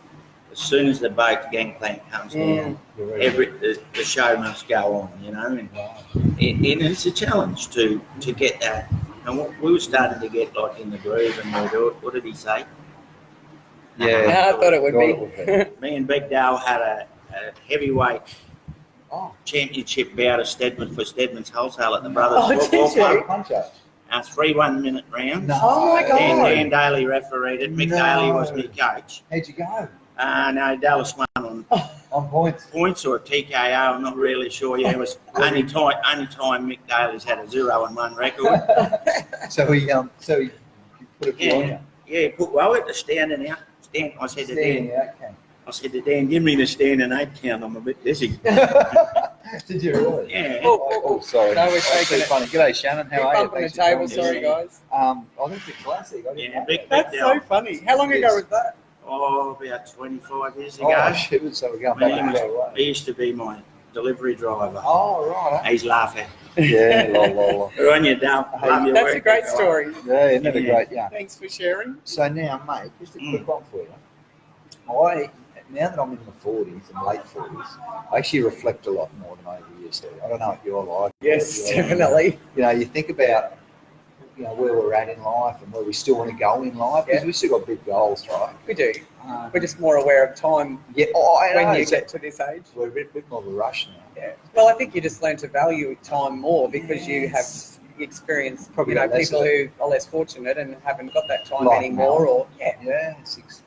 As soon as the boat gangplank comes down, the show must go on, and it's a challenge to get that. And we were starting to get like in the groove and we do it. What did he say? Yeah, I thought it would be. Me and Big Dale had a heavyweight championship bout of Stedman for Stedman's Wholesale at the Brothers Football Club. 3 1-minute rounds. No. Oh my God. Dan Daly refereed it. Mick Daly was my coach. How'd you go? No, Dallas won On points. points or a TKO. I'm not really sure. Yeah, it was only time Mick Daly's had a 0-1 record. So he put a few on you. Yeah, he put well at the standing out. I said to Dan, Okay. I said to Dan, give me the standing 8 count. I'm a bit dizzy. Did you really? Yeah. Oh, sorry. No, we're That's taking too funny. G'day, Shannon. How are you? Bump on the Thanks for table, joining us. sorry guys. I think it's a classic. I didn't know Big that. That's so funny. How long ago was that? Oh, about 25 years ago. Oh, shit. So we're going back that way. He used to be my delivery driver. Oh, right. He's laughing. Yeah, lol. Good on you, Dale. Love your That's work, a great guy. story. Yeah, isn't it a great? Yeah. Thanks for sharing. So now, mate, just a quick one for you. Now that I'm in the 40s and late 40s, I actually reflect a lot more than I ever used to. I don't know what you're like. Yes, definitely. You think about, where we're at in life and where we still want to go in life because we've still got big goals, right? We do. We're just more aware of time I when know. you So get to this age. we're a bit more of a rush now. Yeah. Well, I think you just learn to value time more because you have experienced Probably people less who are less fortunate and haven't got that time Like anymore. now. Or Yes, exactly.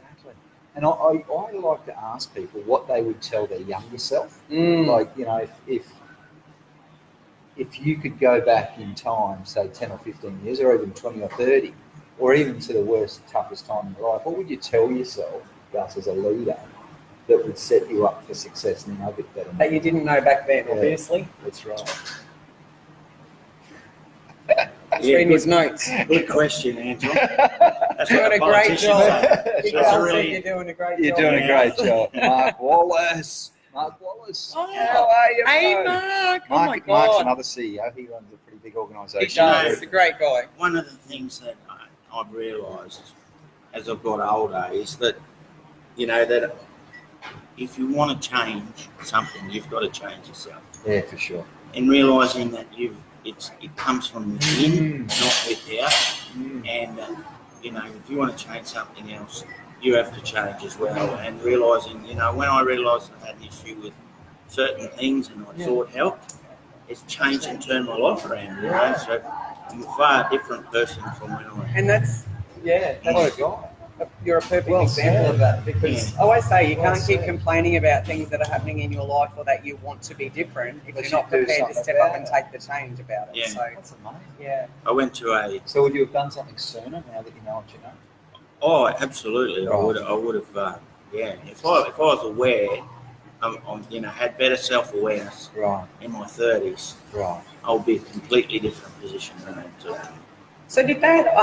And I like to ask people what they would tell their younger self. Like, if you could go back in time, say 10 or 15 years, or even 20 or 30, or even to the worst, toughest time in your life, what would you tell yourself, Gus, as a leader, that would set you up for success now a bit better? that you didn't know back then, Yeah. obviously. That's right. Reading his notes. Good question, Angela. That's Doing what a the great politicians job. say. Big That's Al a said really- you're doing a great You're job. doing a great job. Mark Wallace. Mark Wallace. Oh, How are you, Hey, bro? Mark. Oh, my Mark's God. another CEO. He runs a pretty big He organisation. does. He's a great guy. One of the things that I've realised as I've got older is that, that if you want to change something, you've got to change yourself. Yeah, for sure. And realising that it comes from within, not without. And, if you want to change something else, you have to change as well. And realising, when I realised I had an issue with certain things and I thought helped, it's changed and turned my life around, So I'm a far different person from when I And that's, What a guy. you're a perfect Well example said. of that because I always say you Well can't keep said. complaining about things that are happening in your life or that you want to be different if But you're not you do prepared to something step about up and it. take the change about it. Yeah. So, That's amazing. yeah. I went to a... So would you have done something sooner now that you know what you know? Oh, absolutely. Right. I would have, If I was aware, had better self-awareness Right, in my 30s, right. I'll be a completely different position than I am today. So did that,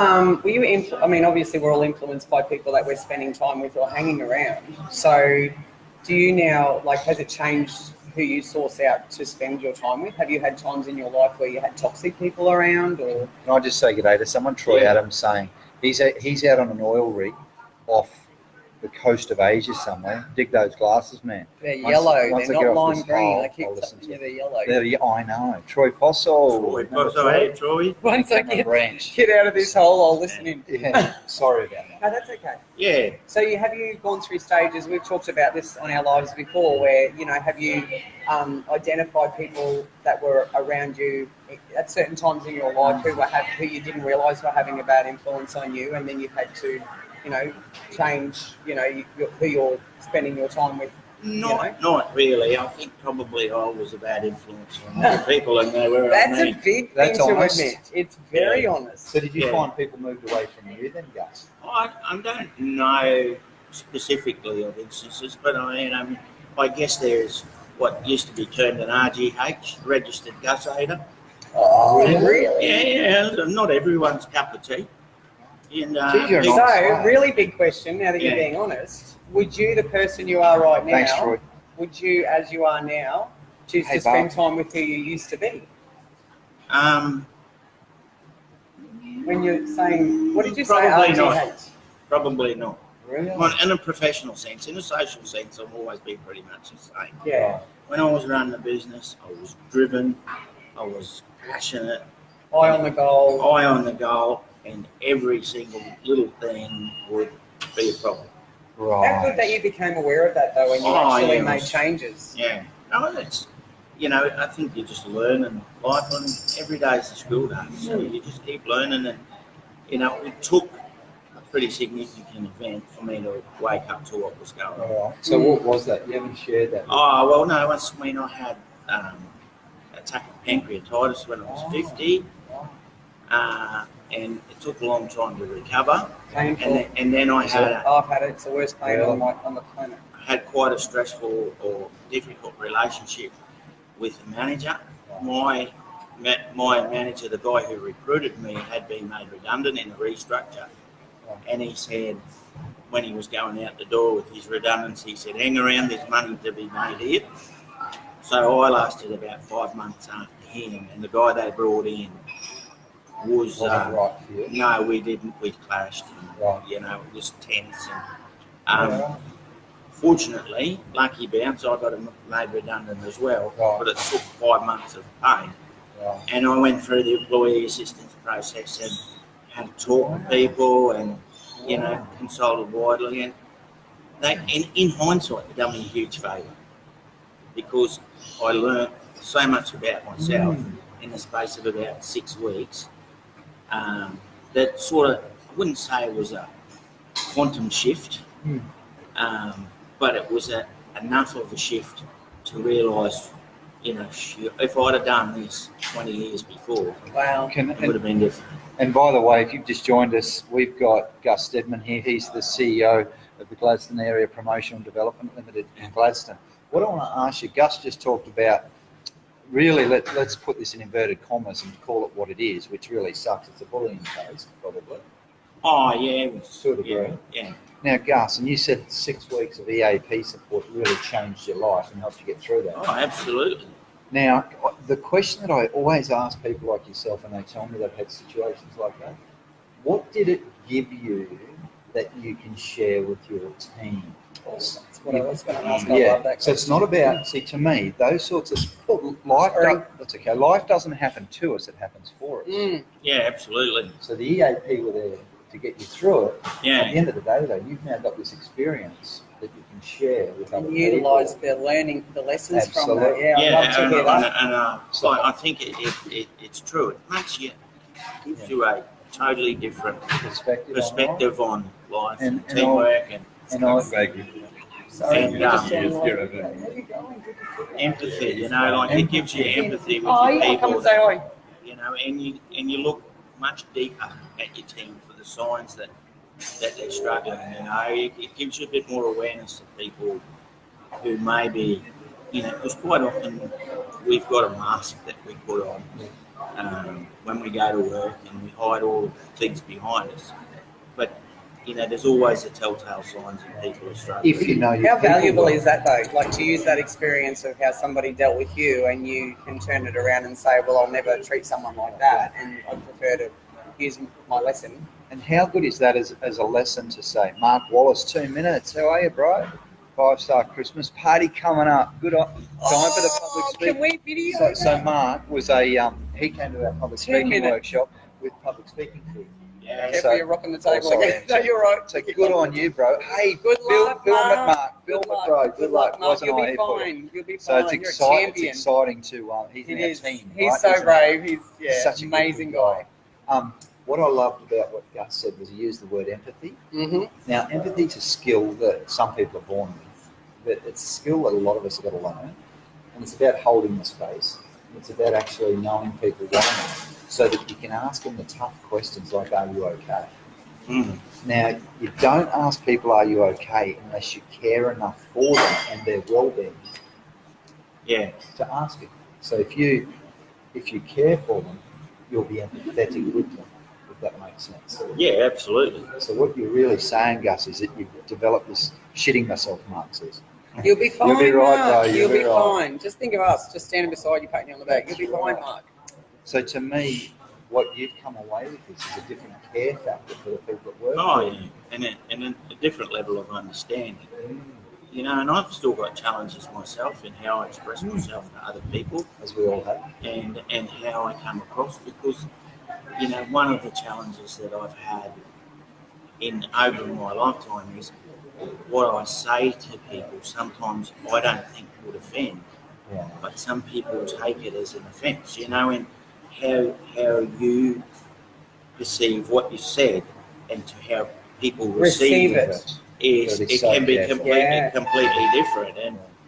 were you, obviously we're all influenced by people that we're spending time with or hanging around. So do you now, has it changed who you source out to spend your time with? Have you had times in your life where you had toxic people around or? Can I just say good day to someone, Troy Adams, saying he's out on an oil rig off the coast of Asia somewhere. Dig those glasses, man. They're yellow, once they're I get not off lime this green. hole, They keep I'll listen to they're yellow. I know. Troy Possel. Troy, Remember Troy. Once I Cameron Branch. get out of this hole, I'll listen in. Yeah, sorry about that. No, that's okay. Yeah. So have you gone through stages, we've talked about this on our lives before, where, have you identified people that were around you at certain times in your life who you didn't realise were having a bad influence on you, and then you've had to, change, who you're spending your time with? Not really. I think probably I was a bad influence on other people, and they were. That's a big thing to honest. admit. It's very honest. So did you find people moved away from you then, Gus? I don't know specifically of instances, but I guess there's what used to be termed an RGH, registered Gus hater. Oh, really? Yeah. Not everyone's cup of tea. And, so, really big question, now that you're being honest, would you, the person you are right now, Thanks, Troy. would you, as you are now, choose to spend time with who you used to be? When you're saying, what did you say? Probably not. RGH? Probably not. Really? Well, in a professional sense, in a social sense, I've always been pretty much the same. Yeah. When I was running the business, I was driven, I was passionate. Eye on the goal. And every single little thing would be a problem. Right. How good that you became aware of that, though, when you actually made changes. Yeah. No, that's, I think you just learn, and life on every day is a school day. So you just keep learning, and, it took a pretty significant event for me to wake up to what was going on. Right. So what was that? You haven't shared that. Oh, well, no, that's when I had attack of pancreatitis when I was 50. And it took a long time to recover. Painful. And then I've had it. It's the worst pain on the planet. I had quite a stressful or difficult relationship with the manager. My manager, the guy who recruited me, had been made redundant in a restructure. And he said, when he was going out the door with his redundancy, he said, hang around, there's money to be made here. So I lasted about 5 months after him, and the guy they brought in was right for you? No, we didn't. We clashed. And, right. It was tense. And fortunately, lucky bounce, I got made redundant as well. Right. But it took 5 months of pain. Right. And I went through the employee assistance process and had to talk to people and consulted widely. And in hindsight, they done me a huge favour because I learnt so much about myself in the space of about 6 weeks. That sort of, I wouldn't say it was a quantum shift, but it was enough of a shift to realise, if I'd have done this 20 years before, it would have been different. And by the way, if you've just joined us, we've got Gus Stedman here. He's the CEO of the Gladstone Area Promotion and Development Limited in Gladstone. What I want to ask you, Gus just talked about, really, let's put this in inverted commas and call it what it is, which really sucks. It's a bullying case, probably. Oh, yeah. To a degree. Yeah. Now, Gus, and you said 6 weeks of EAP support really changed your life and helped you get through that. Oh, absolutely. Now, the question that I always ask people like yourself, and they tell me they've had situations like that, what did it give you that you can share with your team? That's what I was going to ask. I love that. So it's not about, to me, those sorts of life doesn't happen to us, it happens for us. Yeah, absolutely. So the EAP were there to get you through it. Yeah. At the end of the day, though, you've now got this experience that you can share with other people. Utilise the learning, the lessons Absolutely. from that. Yeah, I'd love to hear that. And I think it's true. It makes you, gives you a totally different perspective on life and teamwork and empathy. It gives you empathy with your people. Come and say hi. And you look much deeper at your team for the signs that they're struggling. It gives you a bit more awareness of people who maybe, because quite often we've got a mask that we put on when we go to work, and we hide all the things behind us. But there's always the telltale signs that people are struggling. If you know how valuable is that, though? Like, to use that experience of how somebody dealt with you, and you can turn it around and say, well, I'll never treat someone like that, and I prefer to use my lesson. And how good is that as a lesson to say, Mark Wallace, 2 minutes, how are you, bro? 5-star Christmas party coming up. Good time for the public speaking. Can we video so Mark was he came to our public speaking workshop with public speaking food. Yeah. Careful, you're rocking the table. No, you're right. So good on you, bro. Hey, good luck, film it, Mark. Mark. Film it, bro. Good luck. Mark. You'll be fine. You'll be fine. So it's You're exciting. a champion. It's exciting to he's in our team. He's right? so brave. He's such an amazing guy. what I loved about what Gus said was he used the word empathy. Mm-hmm. Now, empathy is a skill that some people are born with, but it's a skill that a lot of us have got to learn. And it's about holding the space. It's about actually knowing people well enough so that you can ask them the tough questions like, are you okay? Mm. Now, you don't ask people, are you okay, unless you care enough for them and their well-being Yeah. to ask it. So if you care for them, you'll be empathetic with them, if that makes sense. Yeah, absolutely. So what you're really saying, Gus, is that you've developed this shitting myself, Mark says. You'll be fine, You'll be right, Mark. bro. You'll be right. fine. Just think of us, just standing beside you, patting you on the back. You'll be fine, Mark. So to me, what you've come away with is a different care factor for the people that work. Oh, yeah, and a different level of understanding. You know, and I've still got challenges myself in how I express myself to other people, As we all have. and how I come across, because, you know, one of the challenges that I've had over my lifetime is what I say to people. Sometimes I don't think would offend, Yeah. but some people take it as an offence. You know, and how you perceive what you said and to how people receive it is Gotta be it so can be careful. completely different.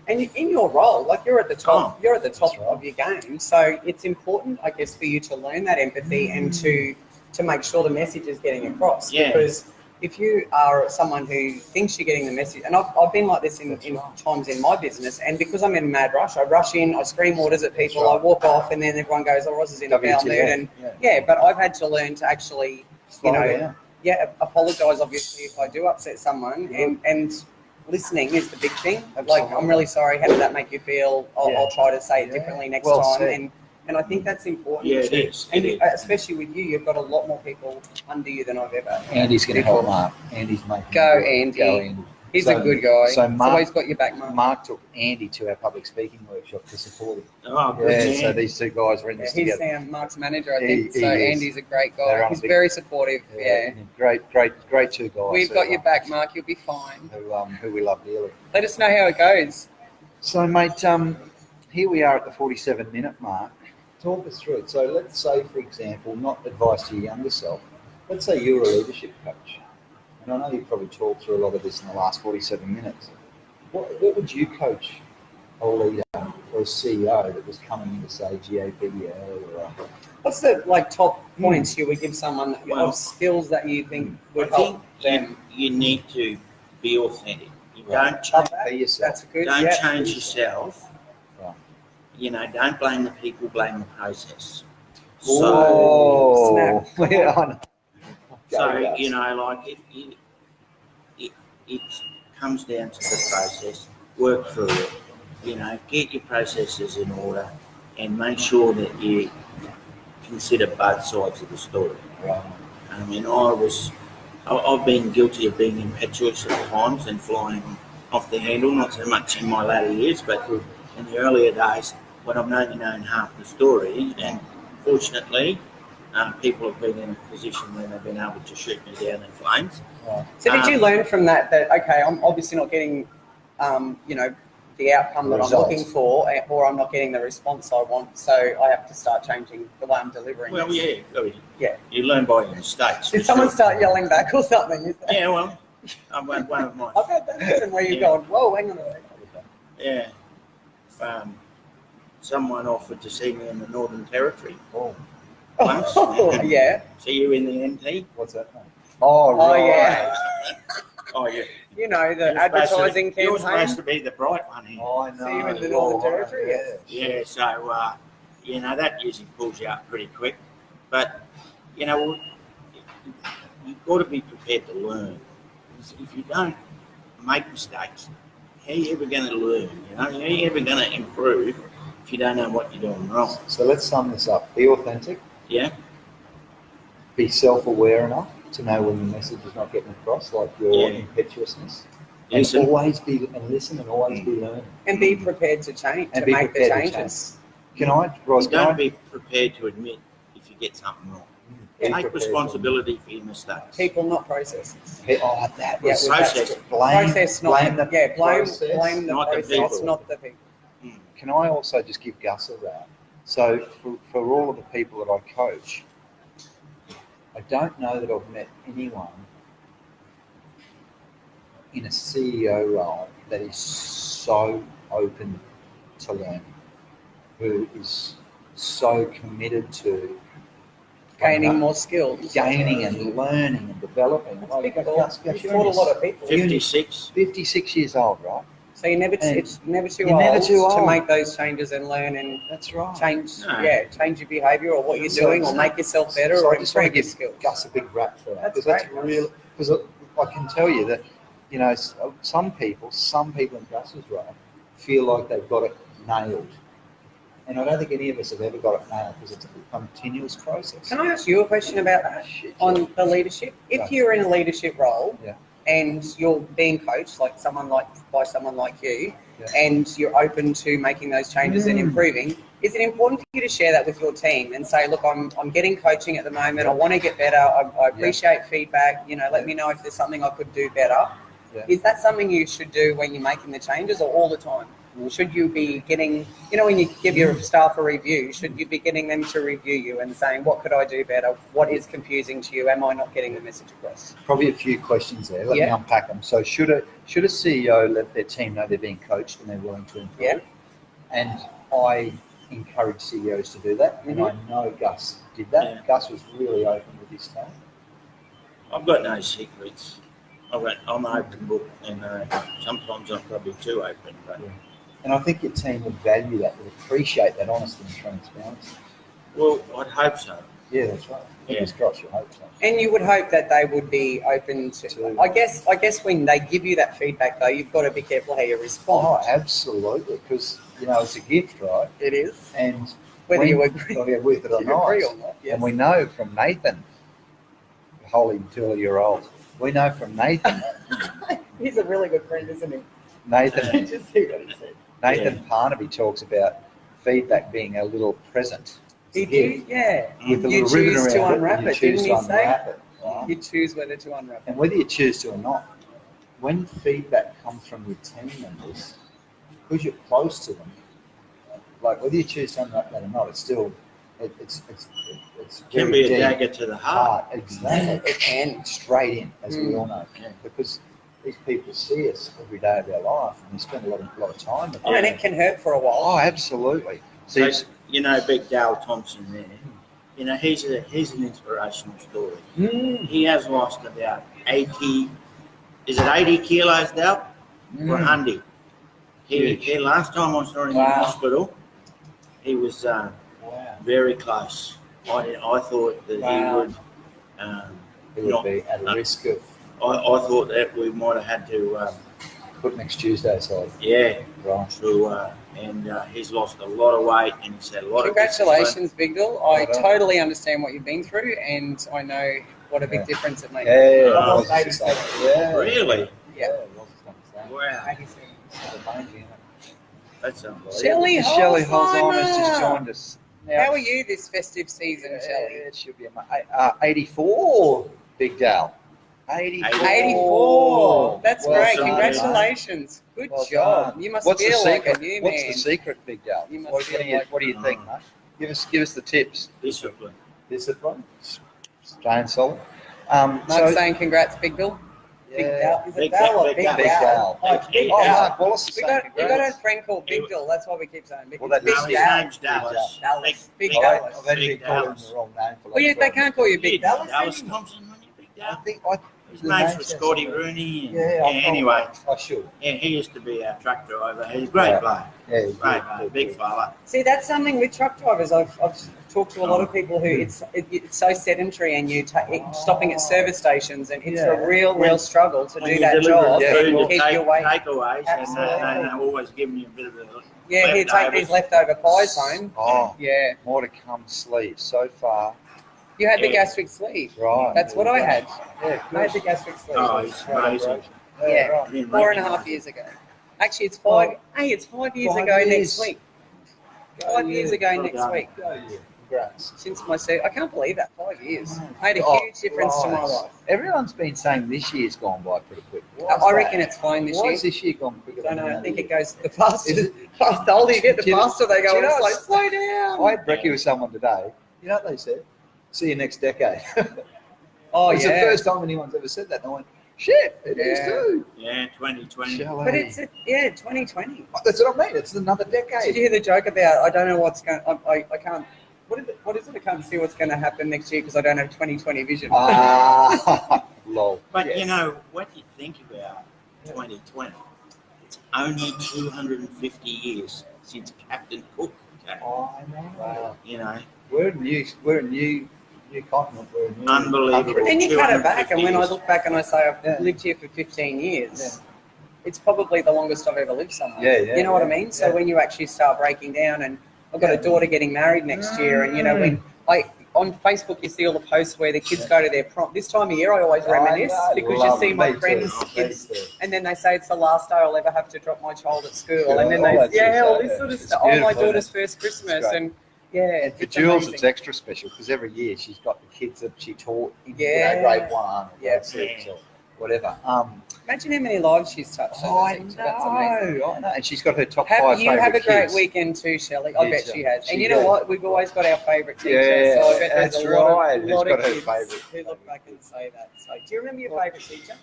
And in your role, like you're at the top, you're at the top That's right. of your game. So it's important, I guess, for you to learn that empathy and to make sure the message is getting across. Yeah. Because if you are someone who thinks you're getting the message, and I've been like this in times in my business, and because I'm in a mad rush, I rush in, I scream orders at people, I walk off, and then everyone goes, "Oh, Ross is in a foul mood," and but I've had to learn to actually, Slow down. apologise obviously if I do upset someone, and listening is the big thing. Like, I'm really sorry. How did that make you feel? I'll try to say it differently next time. Said. And I think that's important. Yeah, it is. And It is. especially with you, you've got a lot more people under you than I've ever had. Andy's going to help Mark. Andy's making Go, it. Andy. Go, Andy. He's a good guy. So He's always got your back, Mark. Mark took Andy to our public speaking workshop to support him. Oh, good Yeah, man. so these two guys were in this He's together. Mark's manager, I He think. So is. Andy's a great They're guy. on a He's big- very supportive. Yeah. Great two guys. We've got your back, Mark. You'll be fine. Who we love dearly. Let us know how it goes. So, mate, here we are at the 47-minute mark. Talk us through it. So let's say, for example, not advice to your younger self. Let's say you're a leadership coach. And I know you've probably talked through a lot of this in the last 47 minutes. What would you coach a leader or a CEO that was coming in to say GAPDL or What's the top points you would give someone of skills that you think would I help think them? you need to be authentic. You Right. don't change. be yourself? That's good. Don't yeah. change yourself. Right. You know, don't blame the people, blame the process. Oh, snap. yeah, I know. So, Go, you know, like it comes down to the process. Work through it. You know, get your processes in order and make sure that you consider both sides of the story. Right. I mean, I've been guilty of being impetuous at times and flying off the handle, not so much in my latter years, but in the earlier days when I've known half the story. And fortunately, people have been in a position where they've been able to shoot me down in flames. Right. So did you learn from that okay, I'm obviously not getting, the outcome that I'm looking for, or I'm not getting the response I want, so I have to start changing the way I'm delivering Well, this? yeah. You learn by your mistakes. Did someone start yelling back or something? Is that... Yeah, well, one of my. I've had that happen where you're going, whoa, hang on a second. Yeah. Someone offered to see me in the Northern Territory Oh, once. Oh, yeah. See you in the NT. what's that name? Oh, right. Oh, yeah. Oh, yeah. You know, the You're advertising You're supposed campaign. to be the bright one here. Oh, I know. See you in the Northern Territory, yes. Yeah, so, that usually pulls you up pretty quick. But, you've got to be prepared to learn. If you don't make mistakes, how are you ever going to learn? How are you ever going to improve if you don't know what you're doing wrong? So let's sum this up. Be authentic. Yeah? Be self-aware enough to know when the message is not getting across, like your impetuousness. Listen. And always be always be learning. And be prepared to change, And to be make the prepared to changes. Ross, Don't be prepared to admit if you get something wrong. Be Take prepared responsibility for your mistakes. People, not processes. Oh, that Yeah, was well, process. Process, not blame the process, blame the not the process, people. not the people. Can I also just give Gus a wrap? So for all of the people that I coach, I don't know that I've met anyone in a CEO role that is so open to learning, who is so committed to Gaining more skills. gaining and learning and developing. That's Like, big. Gus, You've you're taught a in lot of people. 56. 56 years old, right? So you're never, And it's never too you're old never too to old. make those changes and learn and That's right. change, No. change your behaviour or what you're So doing, or it's- make yourself better, So or I just want improve to your give skills. Gus a big rap for that, That's because that's great. real. Because I can tell you that, you know, some people in Gus's role feel like they've got it nailed, and I don't think any of us have ever got it nailed, because it's a continuous process. Can I ask you a question about that Shit, on the leadership? If Right. you're in a leadership role Yeah. and you're being coached by someone like you, Yeah. and you're open to making those changes and improving, is it important for you to share that with your team and say, look, I'm getting coaching at the moment. I want to get better. I appreciate feedback. You know, let me know if there's something I could do better. Yeah. Is that something you should do when you're making the changes, or all the time? Should you be getting, you know, when you give your staff a review, should you be getting them to review you and saying, what could I do better? What is confusing to you? Am I not getting the message across? Probably a few questions there. Let me Yeah. unpack them. So should a CEO let their team know they're being coached and they're willing to improve? Yeah. And I encourage CEOs to do that, and I know Gus did that. Yeah. Gus was really open with his team. I've got no secrets. I'm an open book, and sometimes I'm probably too open. But And I think your team would value that, would appreciate that honesty and transparency. well, I'd hope so. Yeah, that's right. Fingers Yeah. crossed, you hope so. And you would hope that they would be open to. I guess when they give you that feedback, though, you've got to be careful how you Oh, respond. absolutely, because, you know, it's a gift, right? It is. And Whether when- you agree, with it or you not. agree or not. Yes. And we know from Nathan, holy 2-year-old, we know from Nathan, He's a really good friend, isn't he? Nathan Just see what he said. Nathan Parnaby talks about feedback being a little present. He It's a gift did, yeah. with a You little ribbon choose to around unwrap it, and it, you choose didn't to he say? unwrap it, right? You choose whether to unwrap it. And whether you choose to or not, when feedback comes from your team members, because you're close to them, like whether you choose to unwrap that or not, it's still it's Can very be a deep. dagger to the heart. Exactly. It can. Straight in, as we all know, because these people see us every day of their life, and we spend a lot of time with them. Oh, and it can hurt for a while. Oh, absolutely. So, So, you know, Big Dale Thompson there. You know, he's an inspirational story. He has lost about 80. Is it 80 kilos, Dale? Or 100? He last time I saw him in Wow. hospital, he was wow. very close. I thought that Wow. It would be at a risk of I thought that we might have had to, put next Tuesday aside. Right. He's lost a lot of weight, and he's had a lot Congratulations, Big Bill. I Well done. totally understand what you've been through, and I know what a big difference it makes. Yeah, Oh, I was just saying. Yeah. Really? Yeah. I was just going to say. Wow, 87. It's amazing. that's unbelievable. Shelley Shelley Holzheimer's just Holzheimer. joined us. Now, How are you this festive season, Shelley? It should be 84, Big Dale. 84. 84. That's Well great. done, Congratulations. Good Well job. done. You must What's the feel like secret? a new What's man. the secret, Big Dale? You must What feel do you, like- what do you think, mate? Give us the tips. Discipline. Discipline. Staying solid. Mark's saying congrats, Big Bill. Big Dale. Is it Big Dale Dale, or Big Big Dale. Big Dale? Dale. Oh, it's Big Oh, Dale. Mark Wallace is We saying got a congrats. friend called Big Bill. That's why we keep saying Big. Well, It's that's Big No, his Dale. name's Dallas. Dallas. Big Big Dallas. I've only been Big calling him Dallas. the wrong name for Well, yeah, they can't call you Big Yeah, Dallas. Dallas anymore. Thompson, wasn't you, Big I Dale? think His the mates name with sounds Scotty familiar. Rooney. And, Yeah, I'll anyway, I should. yeah, he used to be our truck driver. He's a great bloke. Yeah, Great bloke, big fella. See, that's something with truck drivers. I've talked to a lot of people who it's so sedentary, and you stopping at service stations, and it's a real struggle to When do you that deliver job the and food to keep your weight. takeaways, and Absolutely. they're always giving you a bit of the Yeah, here, take these leftover pies home. Oh, Yeah, more to come, sleeves. So far, you had the Yeah. gastric sleeve. right. That's what I had. Yeah, I had the gastric sleeve. Oh, it's amazing. Yeah. right. 4.5 years ago. Actually, it's 5. Hey, it's 5 years 5 ago years. next week. 5 years ago Well next done. week. Go you. Congrats. Since my I can't believe that 5 years. Made a Oh, huge difference to my Christ. life. Everyone's been saying this year's gone by pretty quick. Why is I reckon that? it's fine this Why year. has this year gone quicker? I don't than know. the I other think year? it goes the faster. Is it- The older you get, the Do you know- faster they do go. you know It's like, slow down. I had brekkie with someone today. You know what they said? See you next decade. Oh, It's the yeah. first time anyone's ever said that. And I went, shit, it is Yeah. too. Yeah, 2020. Shall But we? it's 2020. That's what I mean. It's another Did decade. you hear the joke about I don't know what's going? I can't. What is it? I can't see what's going to happen next year because I don't have 2020 vision. Ah, lol. But Yes. you know, when you think about 2020, it's only 250 years since Captain Cook came. Oh, I know. Wow. You know, We're a new continent. We're a new Unbelievable. But then you cut it back, and when I 250 look back and I say I've Yeah. lived here for 15 years, it's probably the longest I've ever lived somewhere. Yeah, You know what I yeah, mean? So yeah. when you actually start breaking down, and I've got a daughter getting married next year, and you know when on Facebook you see all the posts where the kids go to their prom. This time of year I always reminisce because you see my friends' kids, and then they say it's the last day I'll ever have to drop my child at school, and then all this sort of stuff. Oh, my beautiful, daughter's isn't it? first Christmas, great. and yeah, And for it's Jules, amazing. it's extra special because every year she's got the kids that she taught in Yeah. grade 1 or Yeah. grade 6 or whatever. Imagine how many lives she's touched. I That's amazing. know. And she's got her top 5 You have a favourite great kids. weekend too, Shelley. I bet Yes, she has. And she you know does. what? We've always got our favourite teacher. Yeah, so I bet there's that's a lot right. of, Who's lot got of her kids favourite? who look back and say that. So, do you remember your favourite teacher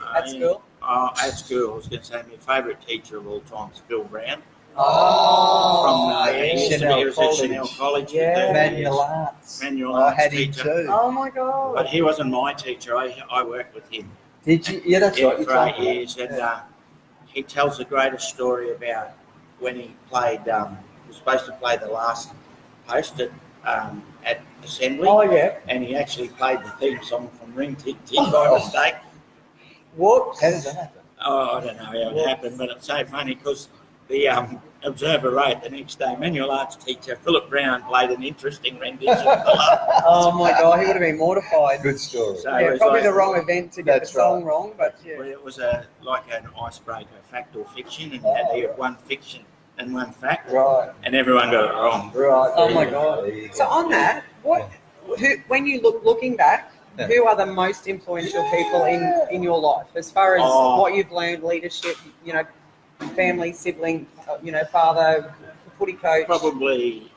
Uh, at school? At school, I was going to say my favourite teacher of all time is Phil Brown. Oh, He used to be- he was at Chanel College. Yeah. for 30 Manual years. arts. Manual I arts had him teacher. too. Oh my God. But he wasn't my teacher. I worked with him. Did you? Yeah, that's right. You For told 8 me. years. And he tells the greatest story about when he played, he was supposed to play the last post at Assembly. Oh yeah. And he actually played the theme song from Ring Tick Tick by mistake. Whoops. How does that happen? Oh, I don't know how it happened, but it's so funny because the Observer wrote the next day, manual arts teacher Philip Brown played an interesting rendition of the last. Oh my God, he would have been mortified. Good story. So Yeah, it was probably like- the wrong event to get the That's song right. wrong, but Well, yeah. it was like an icebreaker, fact or fiction, and you had to get one fiction and one fact, Right. and everyone got it wrong. Right. Oh there my you God. go, there you So go. on that, when you looking back, Yeah. who are the most influential people in your life as far as Oh. what you've learned, leadership, you know, family, sibling, father, footy coach? Probably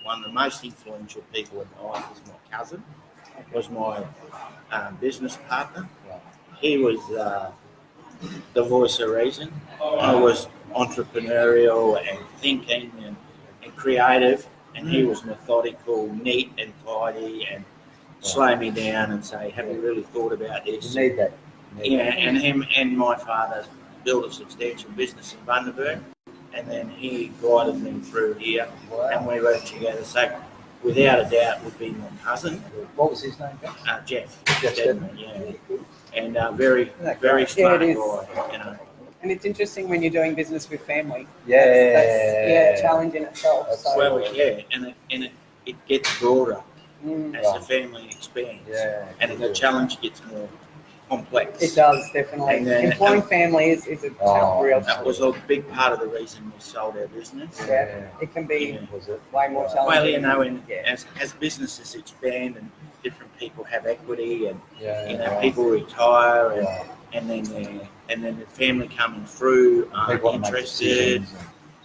one of the most influential people in my life is my cousin. Was my business partner. He was the voice of reason. I was entrepreneurial and thinking and creative, and he was methodical, neat and tidy, and slow me down and say, "Have you really thought about this?" You need that. You need Yeah, that. and him and my father built a substantial business in Bundaberg, and then he guided me through here, and we worked together. So, without a doubt, would be my cousin, What was his name? Gus? Jeff Jeff Stedman, yeah, and very, that very great? smart Yeah, it guy, is. you know. And it's interesting when you're doing business with family. Yeah. That's a challenge in itself. So, Well, yeah, and it gets broader mm, as the family expands, Yeah. and the challenge gets more complex. it does definitely. And then- Employing family is a real That challenge. was a big part of the reason we sold our business. Yeah, it can be Yeah. Was it? way more challenging. Well, you know, and Yeah. as businesses expand and different people have equity, and Yeah. you know, people retire, and, Yeah. and then the family coming through People want to make interested. decisions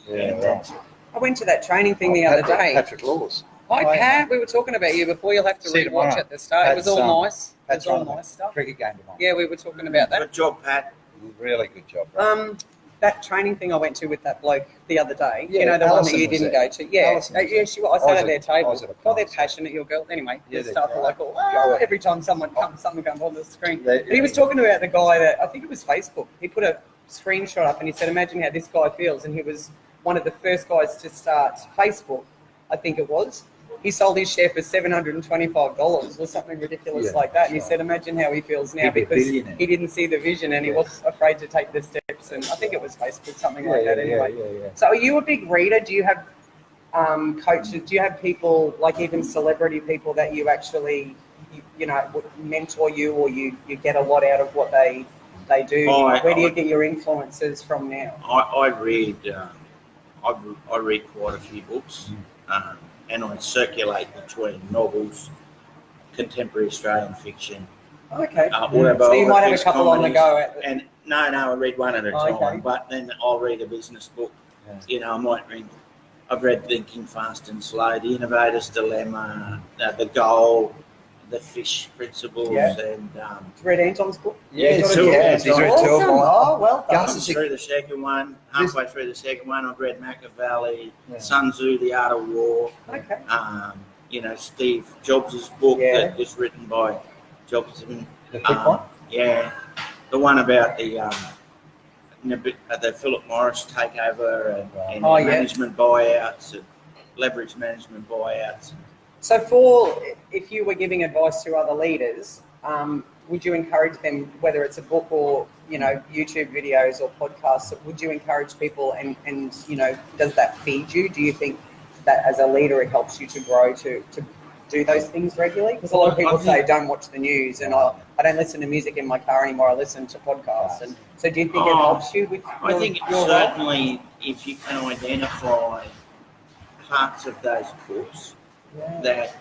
and- And Yeah. that's, I went to that training thing the other day. Patrick Laws. Hi, Pat. We were talking about you before. You'll have to See you rewatch tomorrow. at the start. It was Pat's, all nice. It was Pat's all on the nice stuff. cricket game tomorrow. Yeah, we were talking about that. good job, Pat. Really good job. Bro. That training thing I went to with that bloke the other day. Yeah, you know, the one Alison that you was didn't there. go to. Yeah, Alison was yeah, there. she was. I I sat was at their at- table. I was at a Oh, they're concert. passionate, your girl. Anyway, Yeah, the they staff are. are like, oh, Go ahead. every time something comes on the screen. They- But he was talking about the guy that, I think it was Facebook. He put a screenshot up and he said, imagine how this guy feels. And he was one of the first guys to start Facebook, I think it was. He sold his share for $725 or something ridiculous Yeah, like that. And he right. said, imagine how he feels now He'd be a because billionaire. he didn't see the vision and he Yeah. was afraid to take the steps. And I think it was Facebook, something Yeah, like yeah, that anyway. yeah. So are you a big reader? Do you have coaches? Do you have people, like even celebrity people that you actually, would mentor you, or you get a lot out of what they do? Where do you get your influences from now? I read I read quite a few books, and I circulate between novels, contemporary Australian fiction, Okay. autobiographies, So you might have a couple on the comedies, go. And no, I read one at a time. Okay. But then I'll read a business book. Yeah. You know, I might read. I've read Thinking Fast and Slow, The Innovator's Dilemma, The Goal, the fish principles Yeah. and Read Anton's book? Yes, two. yes, he's read two of Awesome. mine. Oh, well done. Gus is through the second one. Halfway through the second one, I've read Machiavelli, Yeah. Sun Tzu, The Art of War. Okay. Steve Jobs' book Yeah. that was written by Jobs. The quick one? Yeah, the one about the Philip Morris takeover and Oh, yeah. management buyouts and leverage management buyouts. So if you were giving advice to other leaders, would you encourage them, whether it's a book or, YouTube videos or podcasts, would you encourage people and does that feed you? Do you think that as a leader it helps you to grow to do those things regularly? Because a lot of people say don't watch the news and I don't listen to music in my car anymore, I listen to podcasts. And so do you think it helps you with I think certainly if you can identify parts of those books that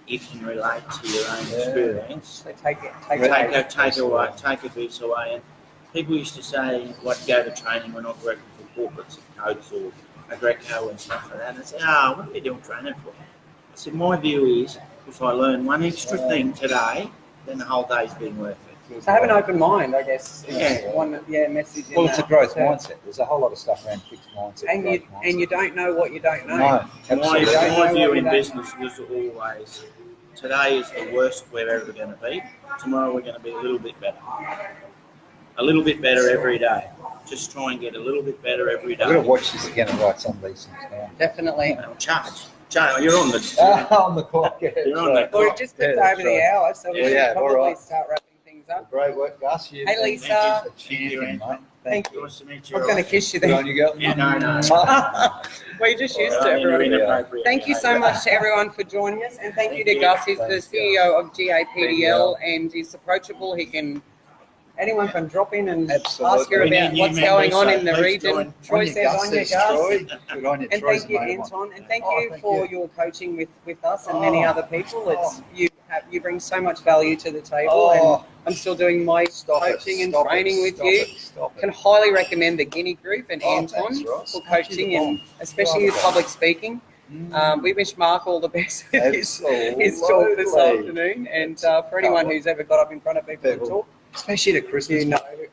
you can relate to your own experience, So take a bit away. And people used to say, go to training when I was working for corporates and Coates or a Greco and stuff like that. And I said, what are you doing training for? I said, my view is if I learn one extra thing today, then the whole day's been worth it. So have an open mind, I guess. Yeah. One message. Well, it's a growth mindset. There's a whole lot of stuff around fixed mindset. And you don't know what you don't know. No, absolutely. My view in business was always, today is the worst we're ever going to be. Tomorrow we're going to be a little bit better. A little bit better every day. Just try and get a little bit better every day. I'm going to watch this again and write some of these things down. Definitely. Charge. You're on the On the clock. Yeah, You're on the We're clock. just over the hour, so we should probably start wrapping things up. Great work, Gus. Hey, Lisa. Cheers, mate. Thank you. Nice to meet you. I'm going to kiss you Good then. on you, girl. Yeah, no. Well, you're just used to Well, everybody. inappropriate. Thank you so much to everyone for joining us, and thank you to you. Gus. He's the Thanks, CEO of GAPDL, and he's approachable. Anyone can drop in and Absolutely. ask her We about need what's new going members, on so in the please region. join. Troy says on you, Gus. Good on you, And Troy's thank you, the main one. Anton, and thank Oh, you thank for you. your coaching with us and many other people. You bring so much value to the table, and I'm still doing my coaching and training with you. Can highly recommend the Guinea Group and Anton thanks, Ross. for coaching and especially with public speaking. We wish Mark all the best with his talk this afternoon, and for anyone who's ever got up in front of people and talk, Especially at Christmas.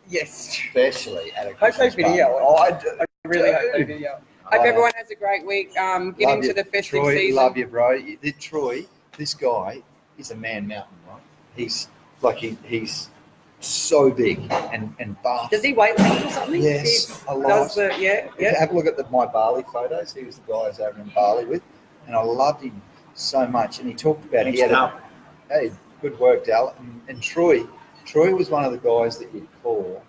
yes. Especially at a Hope Christmas they video. party. I really hope they video. Hope everyone has a great week. Get Love into you. the festive Troy, season. love you, bro. Troy, this guy is a man mountain, right? He's he's so big and buff. Does he weightlift or something? Yes, a lot. Does Have a look at my Bali photos. He was the guy I was over in Bali with, and I loved him so much. And he talked about hey, good work, Dal. And Troy was one of the guys that you'd call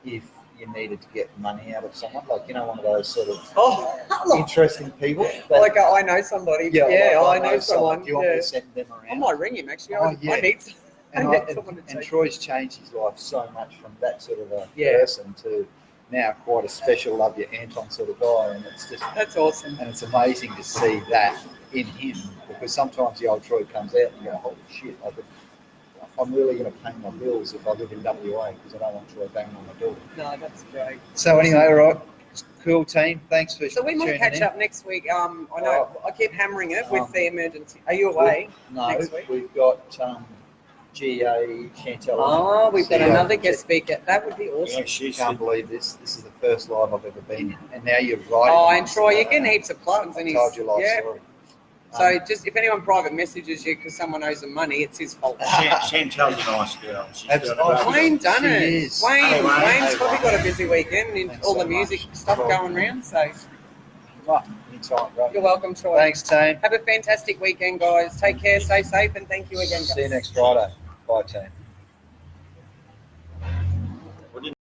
if you needed to get money out of someone, one of those sort of interesting people. I know somebody. I know someone. Do you want me to send them around? I might ring him actually. Oh, I need someone to And take. Troy's changed his life so much from that sort of a person to now quite a special love your Anton sort of guy, and it's just That's awesome. and it's amazing to see that in him, because sometimes the old Troy comes out and you go, holy shit, I'm really going to pay my bills if I live in WA, because I don't want Troy banging on my door. No, that's great. So anyway, all right, cool team. Thanks for So we might tuning catch in. up next week. I know I keep hammering it with the emergency. Are you away No, next week? we've got GA Chantel. Oh, we've got CEO. another guest speaker. That would be awesome. Yeah, she Can't said, believe this. This is the first live I've ever been in, and now you're right. Oh, and Troy, you're getting heaps of plugs, and I told you life story. So just if anyone private messages you because someone owes them money, it's his fault. Chantel's a nice girl. She's Absolutely. got a Wayne done She it. is. Wayne's Hey, probably Wayne. got a busy weekend and Thanks all so the music much. stuff going around. So Anytime, bro. you're welcome, Troy. Thanks, team. Have a fantastic weekend, guys. Take care, stay safe, and thank you again, guys. See you next Friday. Bye, team.